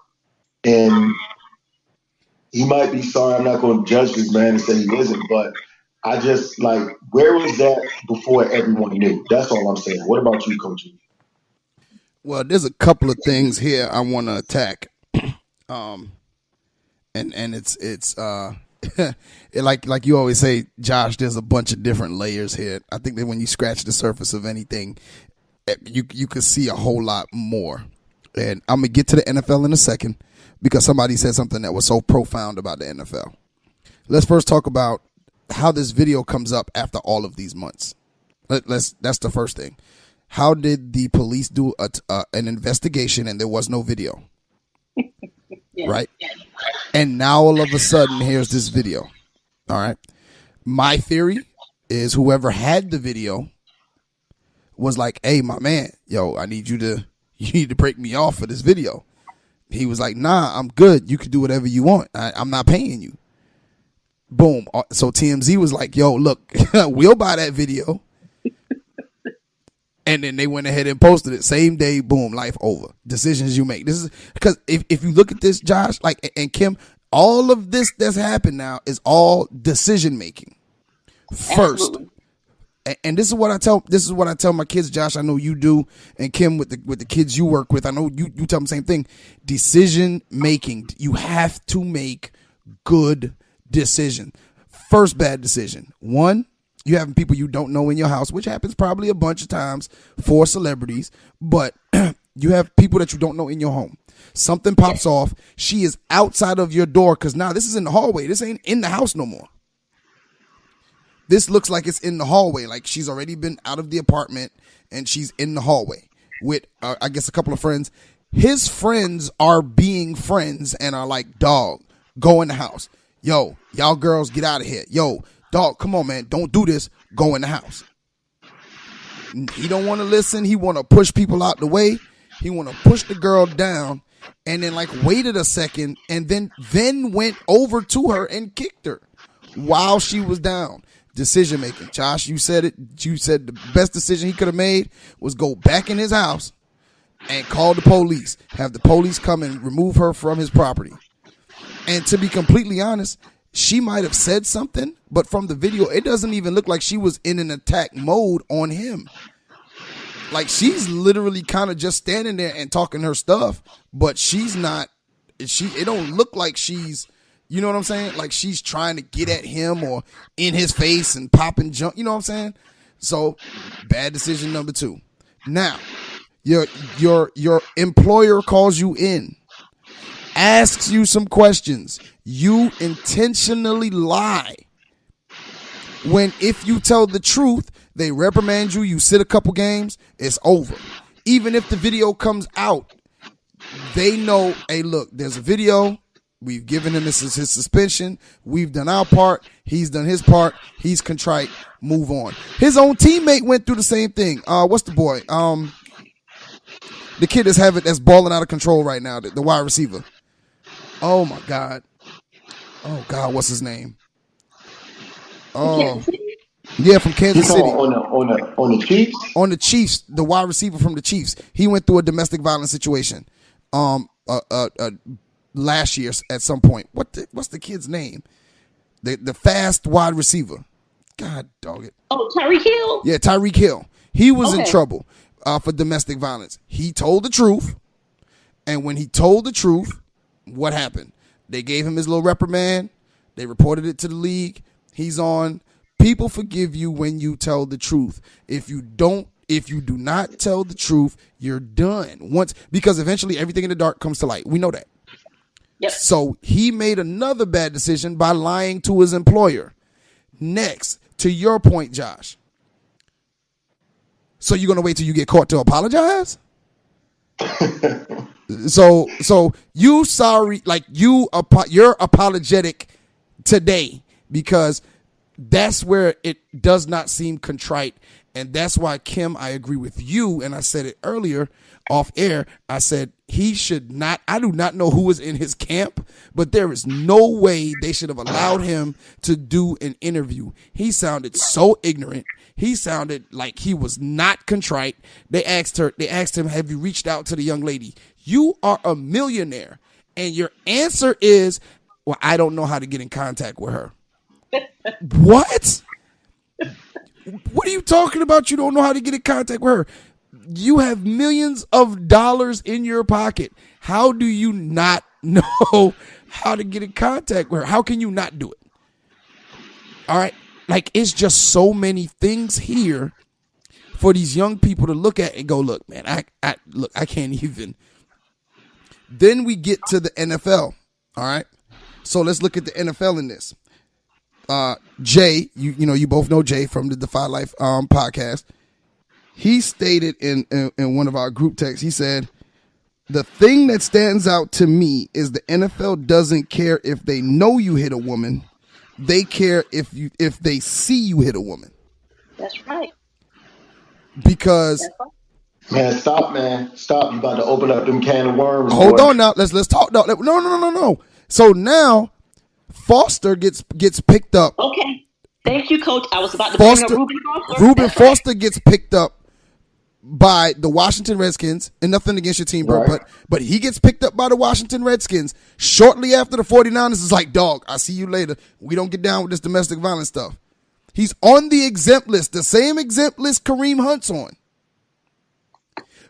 And he might be sorry. I'm not going to judge this man and say he isn't, but I just like, where was that before everyone knew? That's all I'm saying. What about you, Coach? Well, there's a couple of things here I want to attack. And it's like you always say, Josh, there's a bunch of different layers here. I think that when you scratch the surface of anything, you can see a whole lot more. And I'm going to get to the NFL in a second because somebody said something that was so profound about the NFL. Let's first talk about how this video comes up after all of these months. That's the first thing. How did the police do an investigation and there was no video? Yeah. Right? And now all of a sudden, here's this video. All right. My theory is whoever had the video was like, hey, my man, yo, you need to break me off for this video. He was like, nah, I'm good. You can do whatever you want. I'm not paying you. Boom. So TMZ was like, yo, look, we'll buy that video. And then they went ahead and posted it. Same day, boom, life over. Decisions you make. This is because if you look at this, Josh, like, and Kim, all of this that's happened now is all decision making. First. Absolutely. And this is what I tell my kids, Josh. I know you do, and Kim with the kids you work with. I know you tell them the same thing. Decision making. You have to make good decision. First bad decision. One, you having people you don't know in your house, which happens probably a bunch of times for celebrities, but you have people that you don't know in your home. Something pops off. She is outside of your door because now this is in the hallway. This ain't in the house no more. This looks like it's in the hallway. Like she's already been out of the apartment and she's in the hallway with, I guess, a couple of friends. His friends are being friends and are like, dog, go in the house. Yo, y'all girls, get out of here. Yo, dog, come on, man. Don't do this. Go in the house. He don't want to listen. He want to push people out the way. He want to push the girl down and then like waited a second and then went over to her and kicked her while she was down. Decision making. Josh, you said it. You said the best decision he could have made was go back in his house and call the police. Have the police come and remove her from his property. And to be completely honest, she might have said something, but from the video, it doesn't even look like she was in an attack mode on him. Like she's literally kind of just standing there and talking her stuff, but she's not. It don't look like she's. You know what I'm saying? Like she's trying to get at him or in his face and pop and jump. You know what I'm saying? So bad decision number 2. Now, your employer calls you in, asks you some questions. You intentionally lie. When if you tell the truth, they reprimand you. You sit a couple games. It's over. Even if the video comes out, they know, hey, look, there's a video. We've given him his suspension. We've done our part. He's done his part. He's contrite. Move on. His own teammate went through the same thing. What's the boy? The kid that's balling out of control right now. The wide receiver. Oh my God. Oh God, what's his name? Oh, yeah, from Kansas City. On the Chiefs. On the Chiefs, the wide receiver from the Chiefs. He went through a domestic violence situation. Last year at some point. What's the kid's name? The fast wide receiver. God dog it. Oh, Tyreek Hill? Yeah, Tyreek Hill. He was in trouble for domestic violence. He told the truth. And when he told the truth, what happened? They gave him his little reprimand. They reported it to the league. He's on. People forgive you when you tell the truth. If you do not tell the truth, you're done. Because eventually everything in the dark comes to light. We know that. Yep. So he made another bad decision by lying to his employer. Next, to your point, Josh. So you're going to wait till you get caught to apologize? So you sorry, like you're apologetic today because that's where it does not seem contrite. And that's why, Kim, I agree with you. And I said it earlier off air. I said he should not, I do not know who was in his camp, but there is no way they should have allowed him to do an interview. He sounded so ignorant. He sounded like he was not contrite. They asked him, have you reached out to the young lady? You are a millionaire. And your answer is, well, I don't know how to get in contact with her. What? What are you talking about? You don't know how to get in contact with her. You have millions of dollars in your pocket. How do you not know how to get in contact with her? How can you not do it? All right. Like, it's just so many things here for these young people to look at and go, look, man, I can't even. Then we get to the NFL. All right. So let's look at the NFL in this. Jay, you both know Jay from the Defy Life podcast. He stated in one of our group texts, he said, the thing that stands out to me is the NFL doesn't care if they know you hit a woman. They care if they see you hit a woman. That's right. Because man, stop! You about to open up them can of worms. Hold on now. Let's talk now. No. So now Foster gets picked up. Okay. Thank you, Coach. I was about to bring up Reuben Foster. Reuben Foster gets picked up by the Washington Redskins, and nothing against your team, bro, right. but he gets picked up by the Washington Redskins shortly after the 49ers is like, dog, I'll see you later. We don't get down with this domestic violence stuff. He's on the exempt list, the same exempt list Kareem Hunt's on.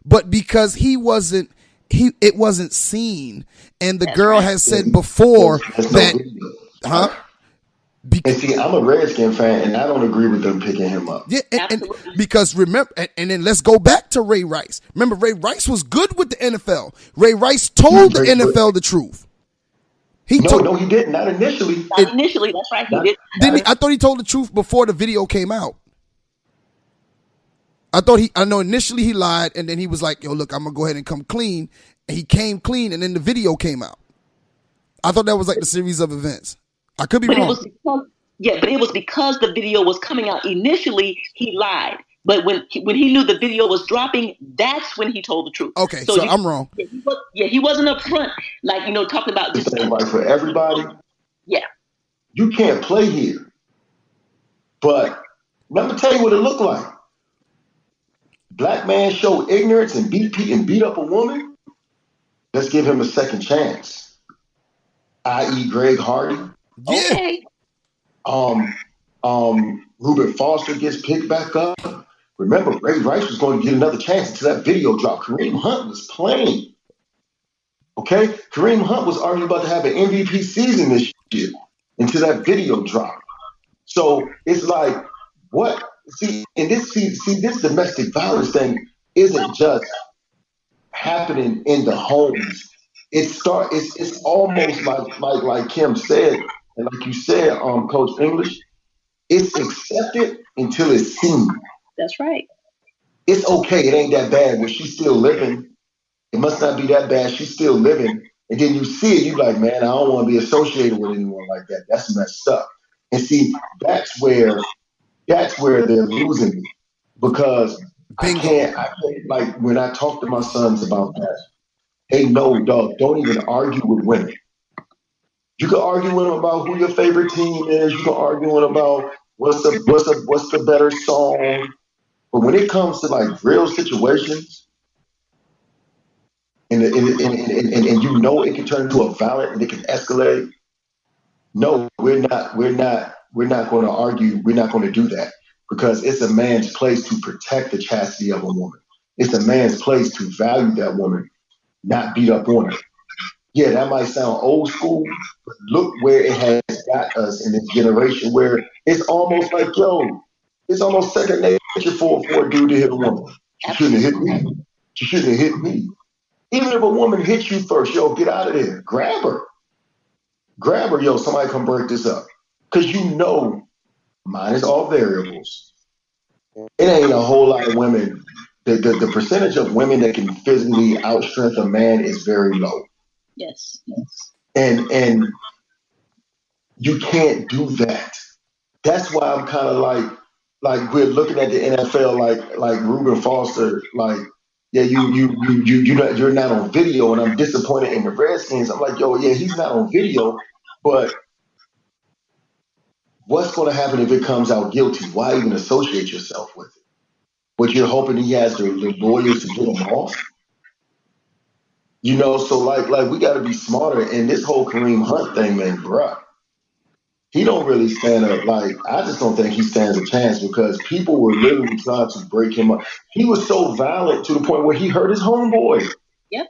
But because it wasn't seen, and the girl has said before that, And see, I'm a Redskin fan, and I don't agree with them picking him up. Yeah, and because remember, and then let's go back to Ray Rice. Remember, Ray Rice was good with the NFL. Ray Rice told the NFL the truth. No, he didn't. Not initially. Not initially, that's right. He did. Didn't he? I thought he told the truth before the video came out. I know initially he lied, and then he was like, yo, look, I'm going to go ahead and come clean. And he came clean, and then the video came out. I thought that was like the series of events. I could be wrong. But it was because the video was coming out. Initially, he lied. But when he knew the video was dropping, that's when he told the truth. Okay, so I'm wrong. He wasn't up front, talking about just right for everybody. Yeah. You can't play here. But let me tell you what it looked like. Black man showed ignorance and beat up a woman. Let's give him a second chance. I.e. Greg Hardy. Yeah. Okay. Reuben Foster gets picked back up. Remember, Ray Rice was going to get another chance until that video dropped. Kareem Hunt was playing. Okay? Kareem Hunt was already about to have an MVP season this year until that video dropped. So it's like, what? See, this domestic violence thing isn't just happening in the homes. It's almost like Kim said, and like you said, Coach English, it's accepted until it's seen. That's right. It's okay. It ain't that bad. But she's still living. It must not be that bad. She's still living. And then you see it, you like, man, I don't want to be associated with anyone like that. That's messed up. And see, that's where they're losing me. Because I can't, like, when I talk to my sons about that, they know, dog, don't even argue with women. You can argue with them about who your favorite team is. You can argue with them about what's the better song. But when it comes to like real situations, and you know it can turn into a violent and it can escalate. No, we're not going to argue. We're not going to do that because it's a man's place to protect the chastity of a woman. It's a man's place to value that woman, not beat up on her. Yeah, that might sound old school, but look where it has got us in this generation where it's almost like, it's almost second nature for a dude to hit a woman. She shouldn't have hit me. She shouldn't have hit me. Even if a woman hits you first, get out of there. Grab her. Somebody come break this up. Because mine is all variables. It ain't a whole lot of women the percentage of women that can physically outstrength a man is very low. Yes. And you can't do that. That's why I'm kind of like we're looking at the NFL like Reuben Foster, like, yeah, you're not on video, and I'm disappointed in the Redskins. I'm like, yo, yeah, he's not on video, but what's going to happen if it comes out guilty? Why even associate yourself with it? But you're hoping he has the lawyers to get him off? You know, so like we got to be smarter. And this whole Kareem Hunt thing, man, bruh, he don't really stand up. Like, I just don't think he stands a chance because people were literally trying to break him up. He was so violent to the point where he hurt his homeboy. Yep.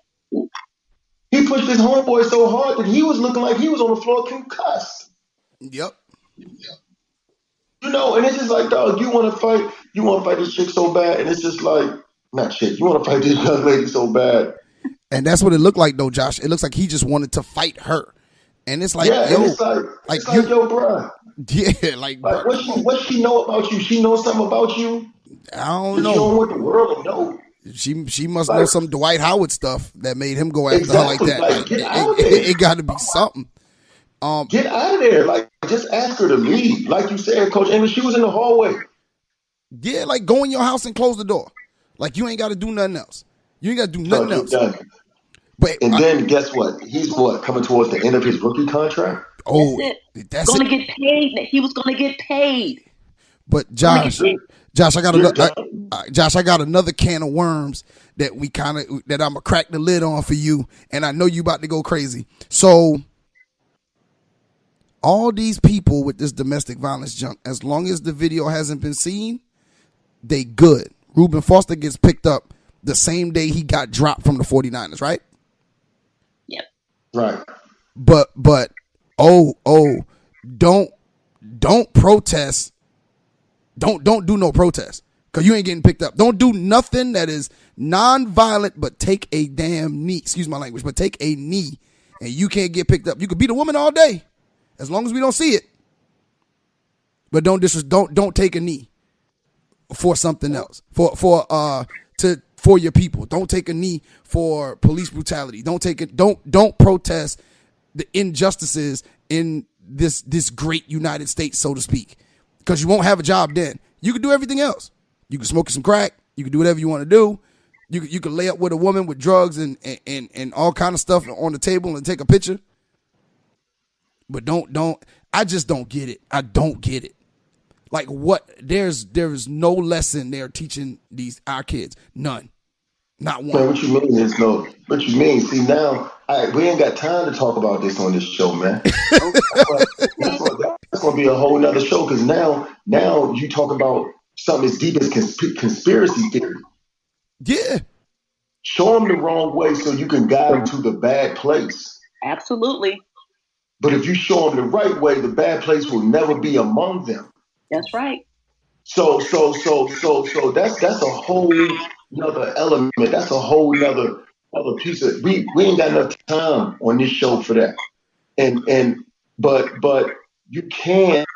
He pushed his homeboy so hard that he was looking like he was on the floor concussed. Yep. You know, and it's just like, dog, you want to fight this chick so bad, and it's just like, not chick, you want to fight this young lady so bad. And that's what it looked like, though, Josh. It looks like he just wanted to fight her. And it's like, yeah, yo, it's like yo, bro. Yeah, like what she know about you? She knows something about you? I don't But know. you don't want the world to know. She must know some Dwight Howard stuff that made him go after her like that. Like, get out of there. It got to be something. Get out of there. Like, just ask her to leave. Like you said, Coach Amy, she was in the hallway. Yeah, like go in your house and close the door. Like you ain't got to do nothing else. You ain't got to do nothing else. Done. But then guess what? He's coming towards the end of his rookie contract. Oh, that's going to get paid. He was going to get paid. But Josh, I got another can of worms that I'm gonna crack the lid on for you, and I know you about to go crazy. So, all these people with this domestic violence junk, as long as the video hasn't been seen, they good. Reuben Foster gets picked up the same day he got dropped from the 49ers, right? Yep. Right. But don't protest. Don't do no protest because you ain't getting picked up. Don't do nothing that is non-violent, but take a damn knee. Excuse my language, but take a knee, and you can't get picked up. You could beat a woman all day, as long as we don't see it. But don't take a knee for something else. For your people. Don't take a knee for police brutality. Don't protest the injustices in this great United States, so to speak. Because you won't have a job then. You can do everything else. You can smoke some crack. You can do whatever you want to do. You can lay up with a woman with drugs and all kind of stuff on the table and take a picture. But I just don't get it. I don't get it. Like what? There's no lesson they're teaching our kids. None. Not one. Man, what you mean is no. What you mean? See now, we ain't got time to talk about this on this show, man. That's going to be a whole nother show because now you talk about something as deep as conspiracy theory. Yeah. Show them the wrong way so you can guide them to the bad place. Absolutely. But if you show them the right way, the bad place will never be among them. That's right. So that's a whole another element. That's a whole other piece of we ain't got enough time on this show for that. But you can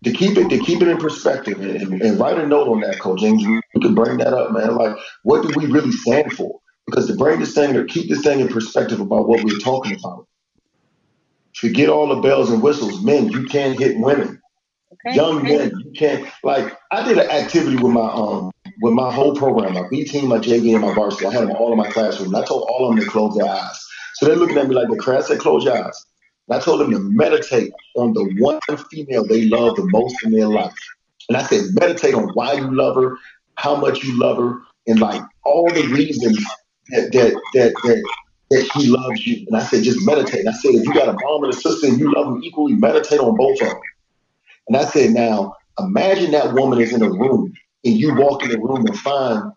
to keep it in perspective and write a note on that, Coach James. You can bring that up, man. Like, what do we really stand for? Because to bring this thing or keep this thing in perspective about what we're talking about. Forget all the bells and whistles. Men, you can't hit women. Okay. Young men, you can't. Like, I did an activity with my whole program, my B team, my JV, and my varsity. I had them all in my classroom. And I told all of them to close their eyes. So they're looking at me like the crowd said, close your eyes. And I told them to meditate on the one female they love the most in their life. And I said, meditate on why you love her, how much you love her, and like all the reasons that she loves you. And I said, just meditate. And I said, if you got a mom and a sister and you love them equally, meditate on both of them. And I said, now, imagine that woman is in a room and you walk in the room and find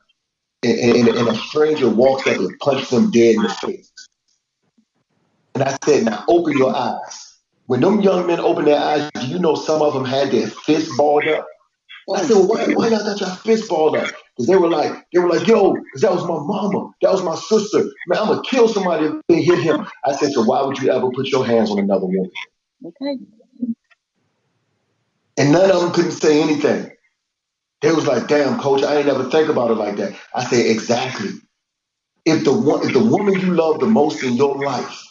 and a stranger walks up and punches them dead in the face. And I said, now open your eyes. When them young men open their eyes, do you know some of them had their fists balled up? I said, well, why y'all got your fists balled up? Because they were like, yo, because that was my mama. That was my sister. Man, I'm going to kill somebody if they hit him. I said, so why would you ever put your hands on another woman? Okay. And none of them couldn't say anything. They was like, damn, coach, I ain't never think about it like that. I said, exactly. If the woman you love the most in your life,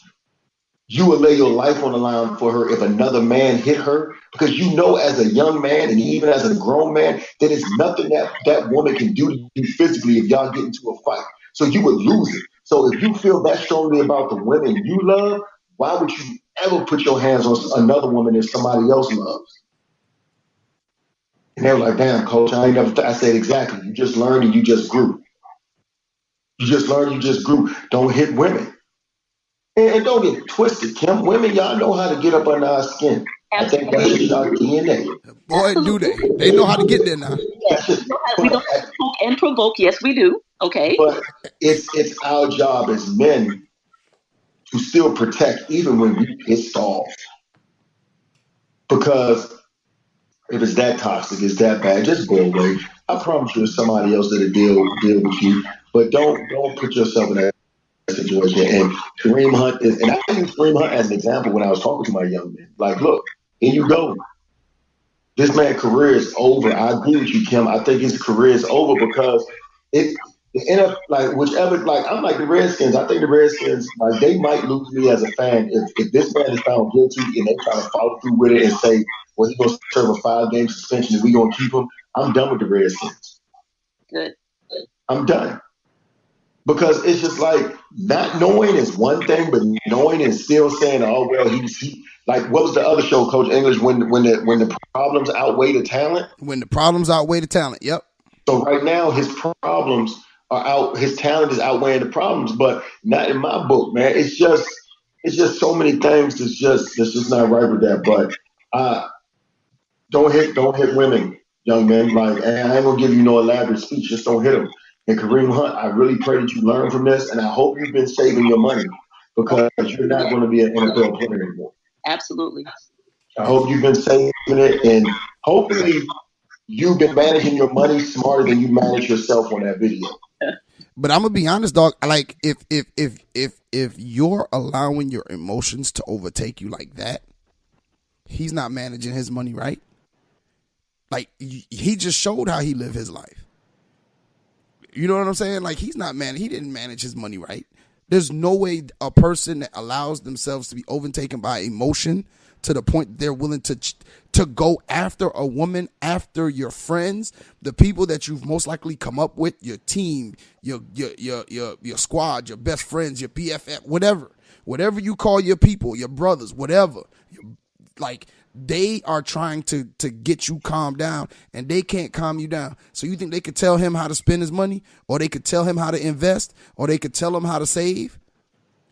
you will lay your life on the line for her if another man hit her, because you know as a young man and even as a grown man, there is nothing that woman can do to you physically if y'all get into a fight. So you would lose it. So if you feel that strongly about the women you love, why would you ever put your hands on another woman that somebody else loves? And they were like, damn, coach, I ain't never I said, exactly. You just learned and you just grew. You just learned, you just grew. Don't hit women. And don't get twisted, Kim. Women, y'all know how to get up under our skin. I think that's just our DNA. Boy, do they. They know how to get there now. Yes, we don't have to poke and provoke. Yes, we do. Okay. But it's our job as men to still protect even when we pissed off. Because if it's that toxic, it's that bad, just go away. I promise you, it's somebody else that'll deal with you. But don't put yourself in that situation. And Kareem Hunt is, and I use Kareem Hunt as an example when I was talking to my young man. Like, look, here you go. This man's career is over. I agree with you, Kim. I think his career is over because the NFL, like whichever, like I'm like the Redskins. I think the Redskins, like they might lose me as a fan if this man is found guilty and they try to follow through with it and say, well, he's gonna serve a 5-game suspension and we gonna keep him. I'm done with the Redskins. Good. I'm done. Because it's just like not knowing is one thing, but knowing and still saying, oh well, he like what was the other show, Coach English, when the problems outweigh the talent? When the problems outweigh the talent, yep. So right now his problems are out, his talent is outweighing the problems, but not in my book, man. It's just so many things that's just not right with that. But don't hit women, young men. Like, and I ain't gonna give you no elaborate speech, just don't hit them. And Kareem Hunt, I really pray that you learn from this, and I hope you've been saving your money because you're not going to be an NFL player anymore. Absolutely. I hope you've been saving it, and hopefully you've been managing your money smarter than you manage yourself on that video. But I'm gonna be honest, dog. Like, if you're allowing your emotions to overtake you like that, he's not managing his money right. Like, he just showed how he lived his life. You know what I'm saying? Like, he didn't manage his money right. There's no way a person that allows themselves to be overtaken by emotion to the point that they're willing to go after a woman, after your friends, the people that you've most likely come up with, your team, your squad, your best friends, your BFF, whatever you call your people, your brothers, whatever. Like, they are trying to get you calmed down, and they can't calm you down. So you think they could tell him how to spend his money, or they could tell him how to invest, or they could tell him how to save?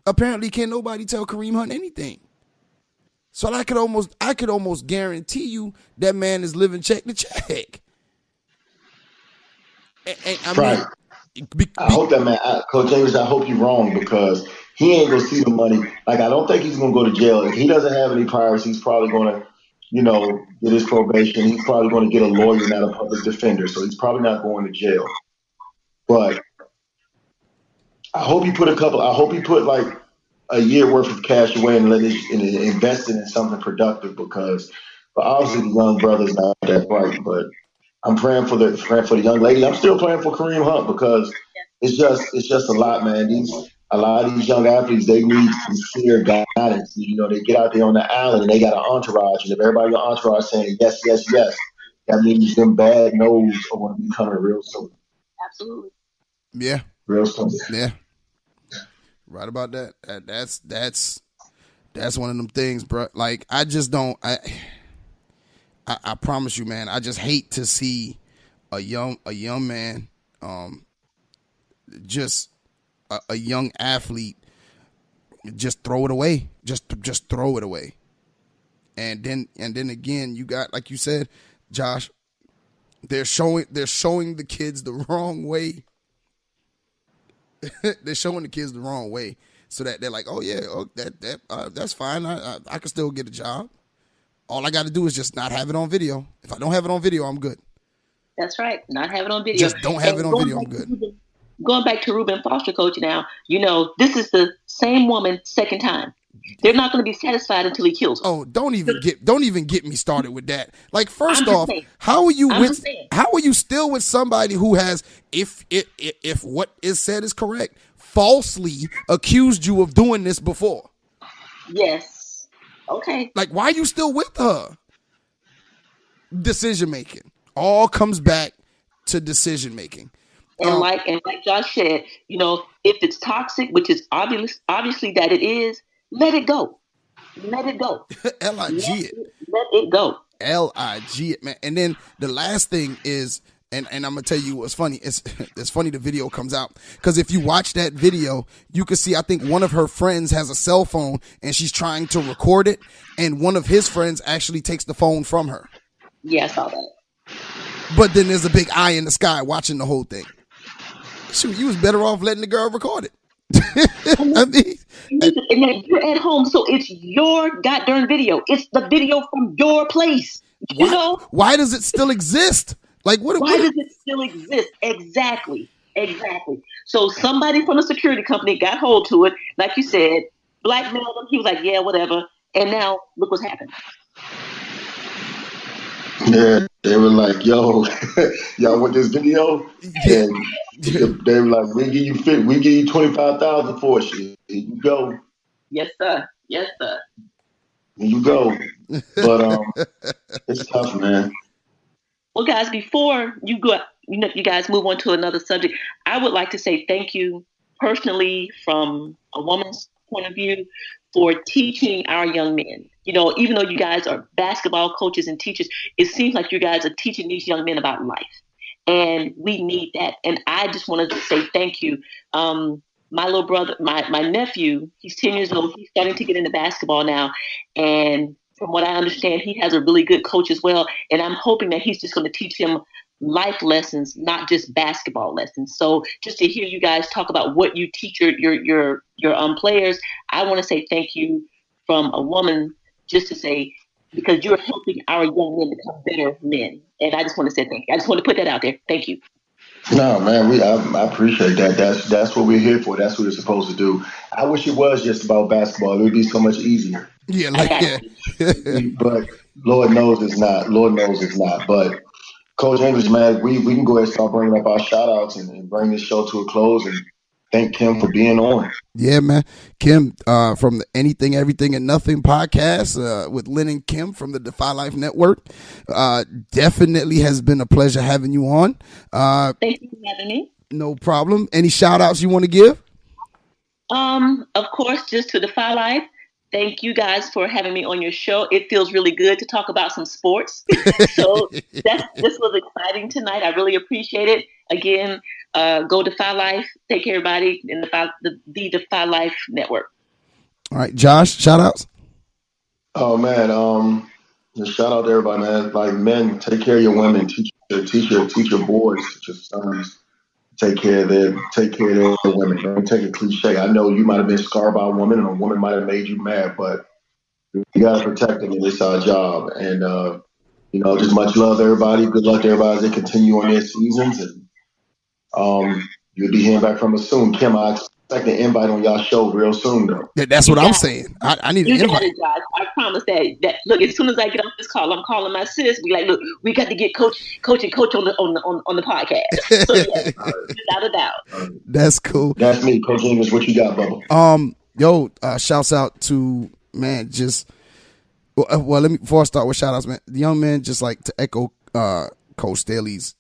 Apparently, can't nobody tell Kareem Hunt anything. So I could almost guarantee you that man is living check to check. And I right. I hope that man, Coach English, I hope you're wrong because he ain't gonna see the money. Like, I don't think he's gonna go to jail. If he doesn't have any priors, he's probably gonna, get his probation. He's probably gonna get a lawyer, not a public defender. So he's probably not going to jail. But I hope he put like a year worth of cash away and invest it in something productive because, but obviously the young brother's not that bright. But I'm praying for the young lady. I'm still praying for Kareem Hunt because it's just a lot, man. A lot of these young athletes, they need sincere guidance. They get out there on the island and they got an entourage, and if everybody in your entourage saying yes, yes, yes, that means them bad knows are going to be coming real soon. Absolutely. Yeah. Real soon. Yeah. Right about that. That's one of them things, bro. Like, I just don't. I promise you, man. I just hate to see a young man, just a young athlete, just throw it away. Just throw it away. And then again, you got, like you said, Josh. They're showing the kids the wrong way. They're showing the kids the wrong way, so that they're like, oh yeah, that's fine. I can still get a job. All I got to do is just not have it on video. If I don't have it on video, I'm good. That's right. Not have it on video. Just don't have it on video. I'm good. Going back to Reuben Foster, coach. Now, this is the same woman second time. They're not going to be satisfied until he kills them. Oh, don't even get me started with that. Like, first off, saying. how are you still with somebody who has, if what is said is correct, falsely accused you of doing this before? Yes. Okay. Like, why are you still with her? Decision making all comes back to decision making. And like Josh said, if it's toxic, which is obviously that it is, let it go. Let it go. L-I-G it. Let it go. L-I-G it, man. And then the last thing is, and I'm gonna tell you what's funny. It's funny the video comes out, because if you watch that video, you can see I think one of her friends has a cell phone and she's trying to record it, and one of his friends actually takes the phone from her. Yeah, I saw that. But then there's a big eye in the sky watching the whole thing. Shoot, you was better off letting the girl record it. I mean, and then you're at home, so it's your goddamn video. It's the video from your place. Why does it still exist? Like, why does it still exist? Exactly. So somebody from a security company got hold to it, like you said, blackmailed him. He was like, yeah, whatever. And now look what's happened. Yeah, they were like, "Yo, y'all want this video?" And they were like, "We give you $25,000 for it. Here you go." Yes, sir. Here you go. But it's tough, man. Well, guys, before you go, you guys move on to another subject, I would like to say thank you personally from a woman's point of view for teaching our young men. Even though you guys are basketball coaches and teachers, it seems like you guys are teaching these young men about life. And we need that. And I just wanted to say thank you. My little brother, my nephew, he's 10 years old. He's starting to get into basketball now. And from what I understand, he has a really good coach as well. And I'm hoping that he's just going to teach him life lessons, not just basketball lessons. So just to hear you guys talk about what you teach your players, I want to say thank you from a woman, just to say, because you're helping our young men become better men. And I just want to say thank you. I just want to put that out there. Thank you. No, man, I appreciate that. That's what we're here for. That's what we're supposed to do. I wish it was just about basketball. It would be so much easier. Yeah, but Lord knows it's not. But Coach English, man, we can go ahead and start bringing up our shout outs and bring this show to a close, and thank Kim for being on. Yeah, man. Kim from the Anything, Everything, and Nothing podcast with Lin and Kim from the Defy Life Network. Definitely has been a pleasure having you on. Thank you for having me. No problem. Any shout outs you want to give? Of course, just to Defy Life. Thank you guys for having me on your show. It feels really good to talk about some sports. So this was exciting tonight. I really appreciate it. Again, go Defy Life. Take care, everybody, in the Defy Life Network. All right, Josh, shout outs. Oh man, just shout out to everybody, man. Like, men, take care of your women. Teach your boys, teach your sons. Take care of their women. Don't take a cliche. I know you might have been scarred by a woman, and a woman might have made you mad, but you gotta protect them, and it's our job. And just much love to everybody. Good luck to everybody as they continue on their seasons, and you'll be hearing back from us soon. Kim, I expect an invite on y'all show real soon, though. Yeah, that's what I'm saying. I need an invite. You got it, guys. I promise that. Look, as soon as I get off this call, I'm calling my sis. Be like, look, we got to get coach on the podcast. So yeah, without a doubt. That's cool. That's me, Coach English. What you got, Bubba? Shouts out to, man, just well, let me, before I start with shout outs, man, the young man, just like to echo Coach Staley's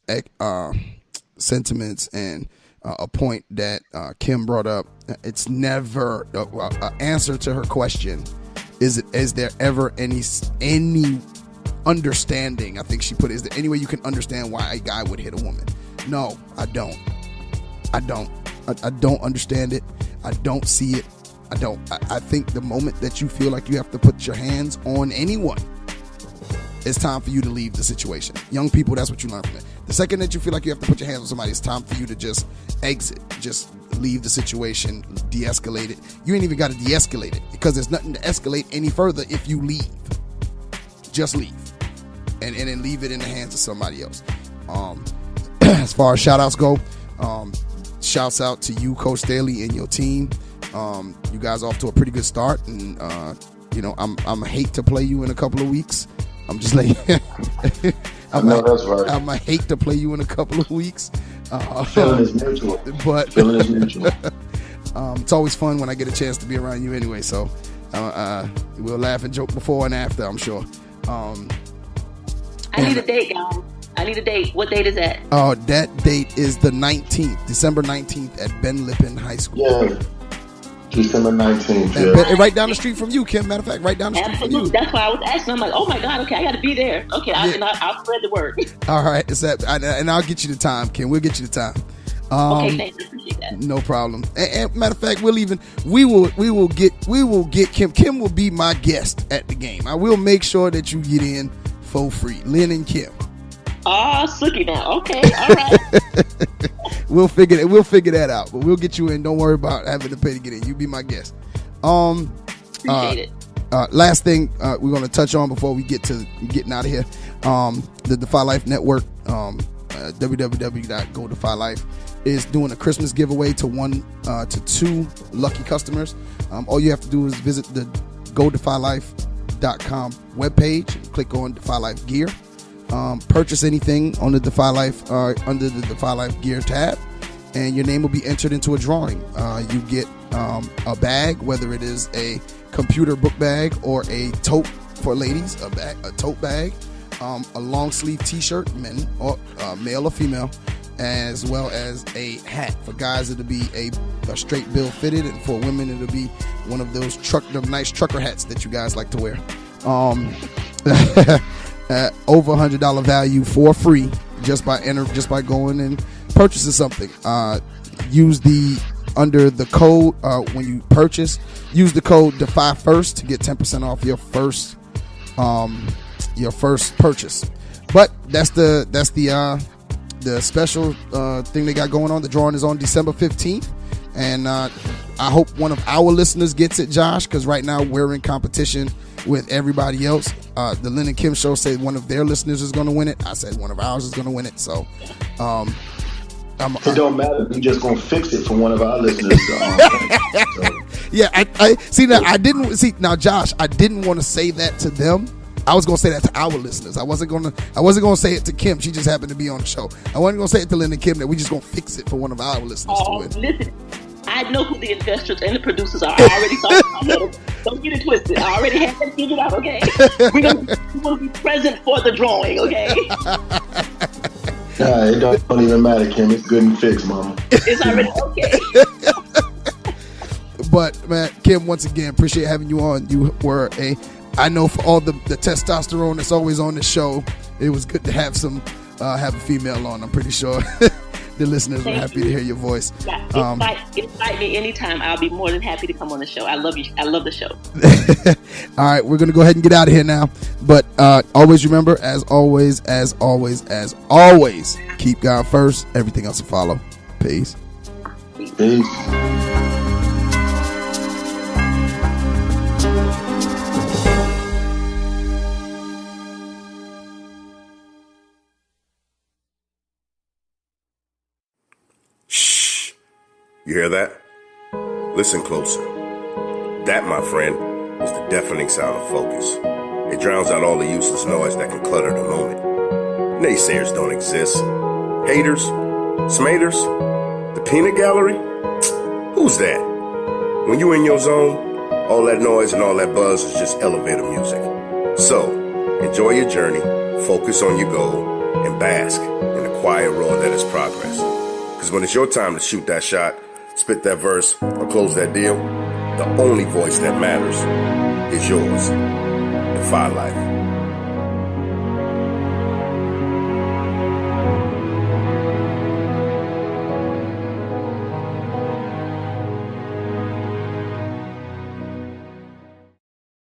sentiments and a point that Kim brought up. It's never an answer to her question. Is there ever any understanding? I think she put it. Is there any way you can understand why a guy would hit a woman? No, I don't. I don't understand it. I don't see it. I think the moment that you feel like you have to put your hands on anyone, it's time for you to leave the situation. Young people, that's what you learn from it. The second that you feel like you have to put your hands on somebody, it's time for you to just exit. Just leave the situation, de-escalate it. You ain't even got to de-escalate it, because there's nothing to escalate any further if you leave. Just leave. And then leave it in the hands of somebody else. As far as shout outs go, shouts out to you, Coach Staley, and your team. You guys off to a pretty good start, and I'm hate to play you in a couple of weeks. I'm just like, I know that's right. I might hate to play you in a couple of weeks. Feeling is mutual. But Feeling is mutual. It's always fun when I get a chance to be around you anyway. So we'll laugh and joke before and after, I'm sure. I need a date, guys. I need a date. What date is that? Oh, that date is the 19th, December 19th at Ben Lippen High School. Yeah. December 19th. Yeah. Right down the street from you, Kim. Matter of fact, right down the street from you. That's why I was asking. I'm like, oh my God, okay, I got to be there. Okay, I'll spread the word. All right, and I'll get you the time, Kim. We'll get you the time. Okay, thanks. Appreciate that. No problem. And matter of fact, we will get Kim. Kim will be my guest at the game. I will make sure that you get in for free. Lin and Kim. Oh, sookie now. Okay, all right. We'll figure that out. But we'll get you in. Don't worry about having to pay to get in. You be my guest. Appreciate it. Last thing we're going to touch on before we get to getting out of here. The Defy Life Network, www.godefylife, is doing a Christmas giveaway to 2 lucky customers. All you have to do is visit the godefylife.com webpage and click on Defy Life Gear. Purchase anything on the Defy Life under the Defy Life Gear tab, and your name will be entered into a drawing. You get a bag, whether it is a computer book bag or a tote for ladies, a tote bag, a long sleeve t-shirt, men or male or female, as well as a hat. For guys, it'll be a straight bill fitted, and for women, it'll be one of those nice trucker hats that you guys like to wear. Over $100 value for free just by going and purchasing something. Use under the code when you purchase. Use the code DEFY1ST to get 10% off your first purchase. But that's the special thing they got going on. The drawing is on December 15th, and I hope one of our listeners gets it, Josh, because right now we're in competition with everybody else. The Lin and Kim show said one of their listeners is going to win it. I said one of ours is going to win it. So it don't matter. We just going to fix it for one of our listeners. Yeah, I see that. I didn't see now, Josh. I didn't want to say that to them. I was going to say that to our listeners. I wasn't going to say it to Kim. She just happened to be on the show. I wasn't going to say it to Lin and Kim that we just going to fix it for one of our listeners to win. Listen. I know who the investors and the producers are. I already thought about it. Don't get it twisted. I already have that figured out, okay? We're going to be present for the drawing, okay? Nah, it don't even matter, Kim. It's good and fixed, mama. It's already okay. But, man, Kim, once again, appreciate having you on. You were I know for all the testosterone that's always on the show, it was good to have a female on. I'm pretty sure the listeners were happy to hear your voice. Yeah, invite me anytime. I'll be more than happy to come on the show. I love you. I love the show. All right, we're going to go ahead and get out of here now. But always remember, as always, keep God first. Everything else will follow. Peace. Peace. You hear that? Listen closer. That, my friend, is the deafening sound of focus. It drowns out all the useless noise that can clutter the moment. Naysayers don't exist. Haters? Smaters? The peanut gallery? Who's that? When you in your zone, all that noise and all that buzz is just elevator music. So, enjoy your journey, focus on your goal, and bask in the quiet roar that is progress. Because when it's your time to shoot that shot, spit that verse, or close that deal, the only voice that matters is yours. Defy Life.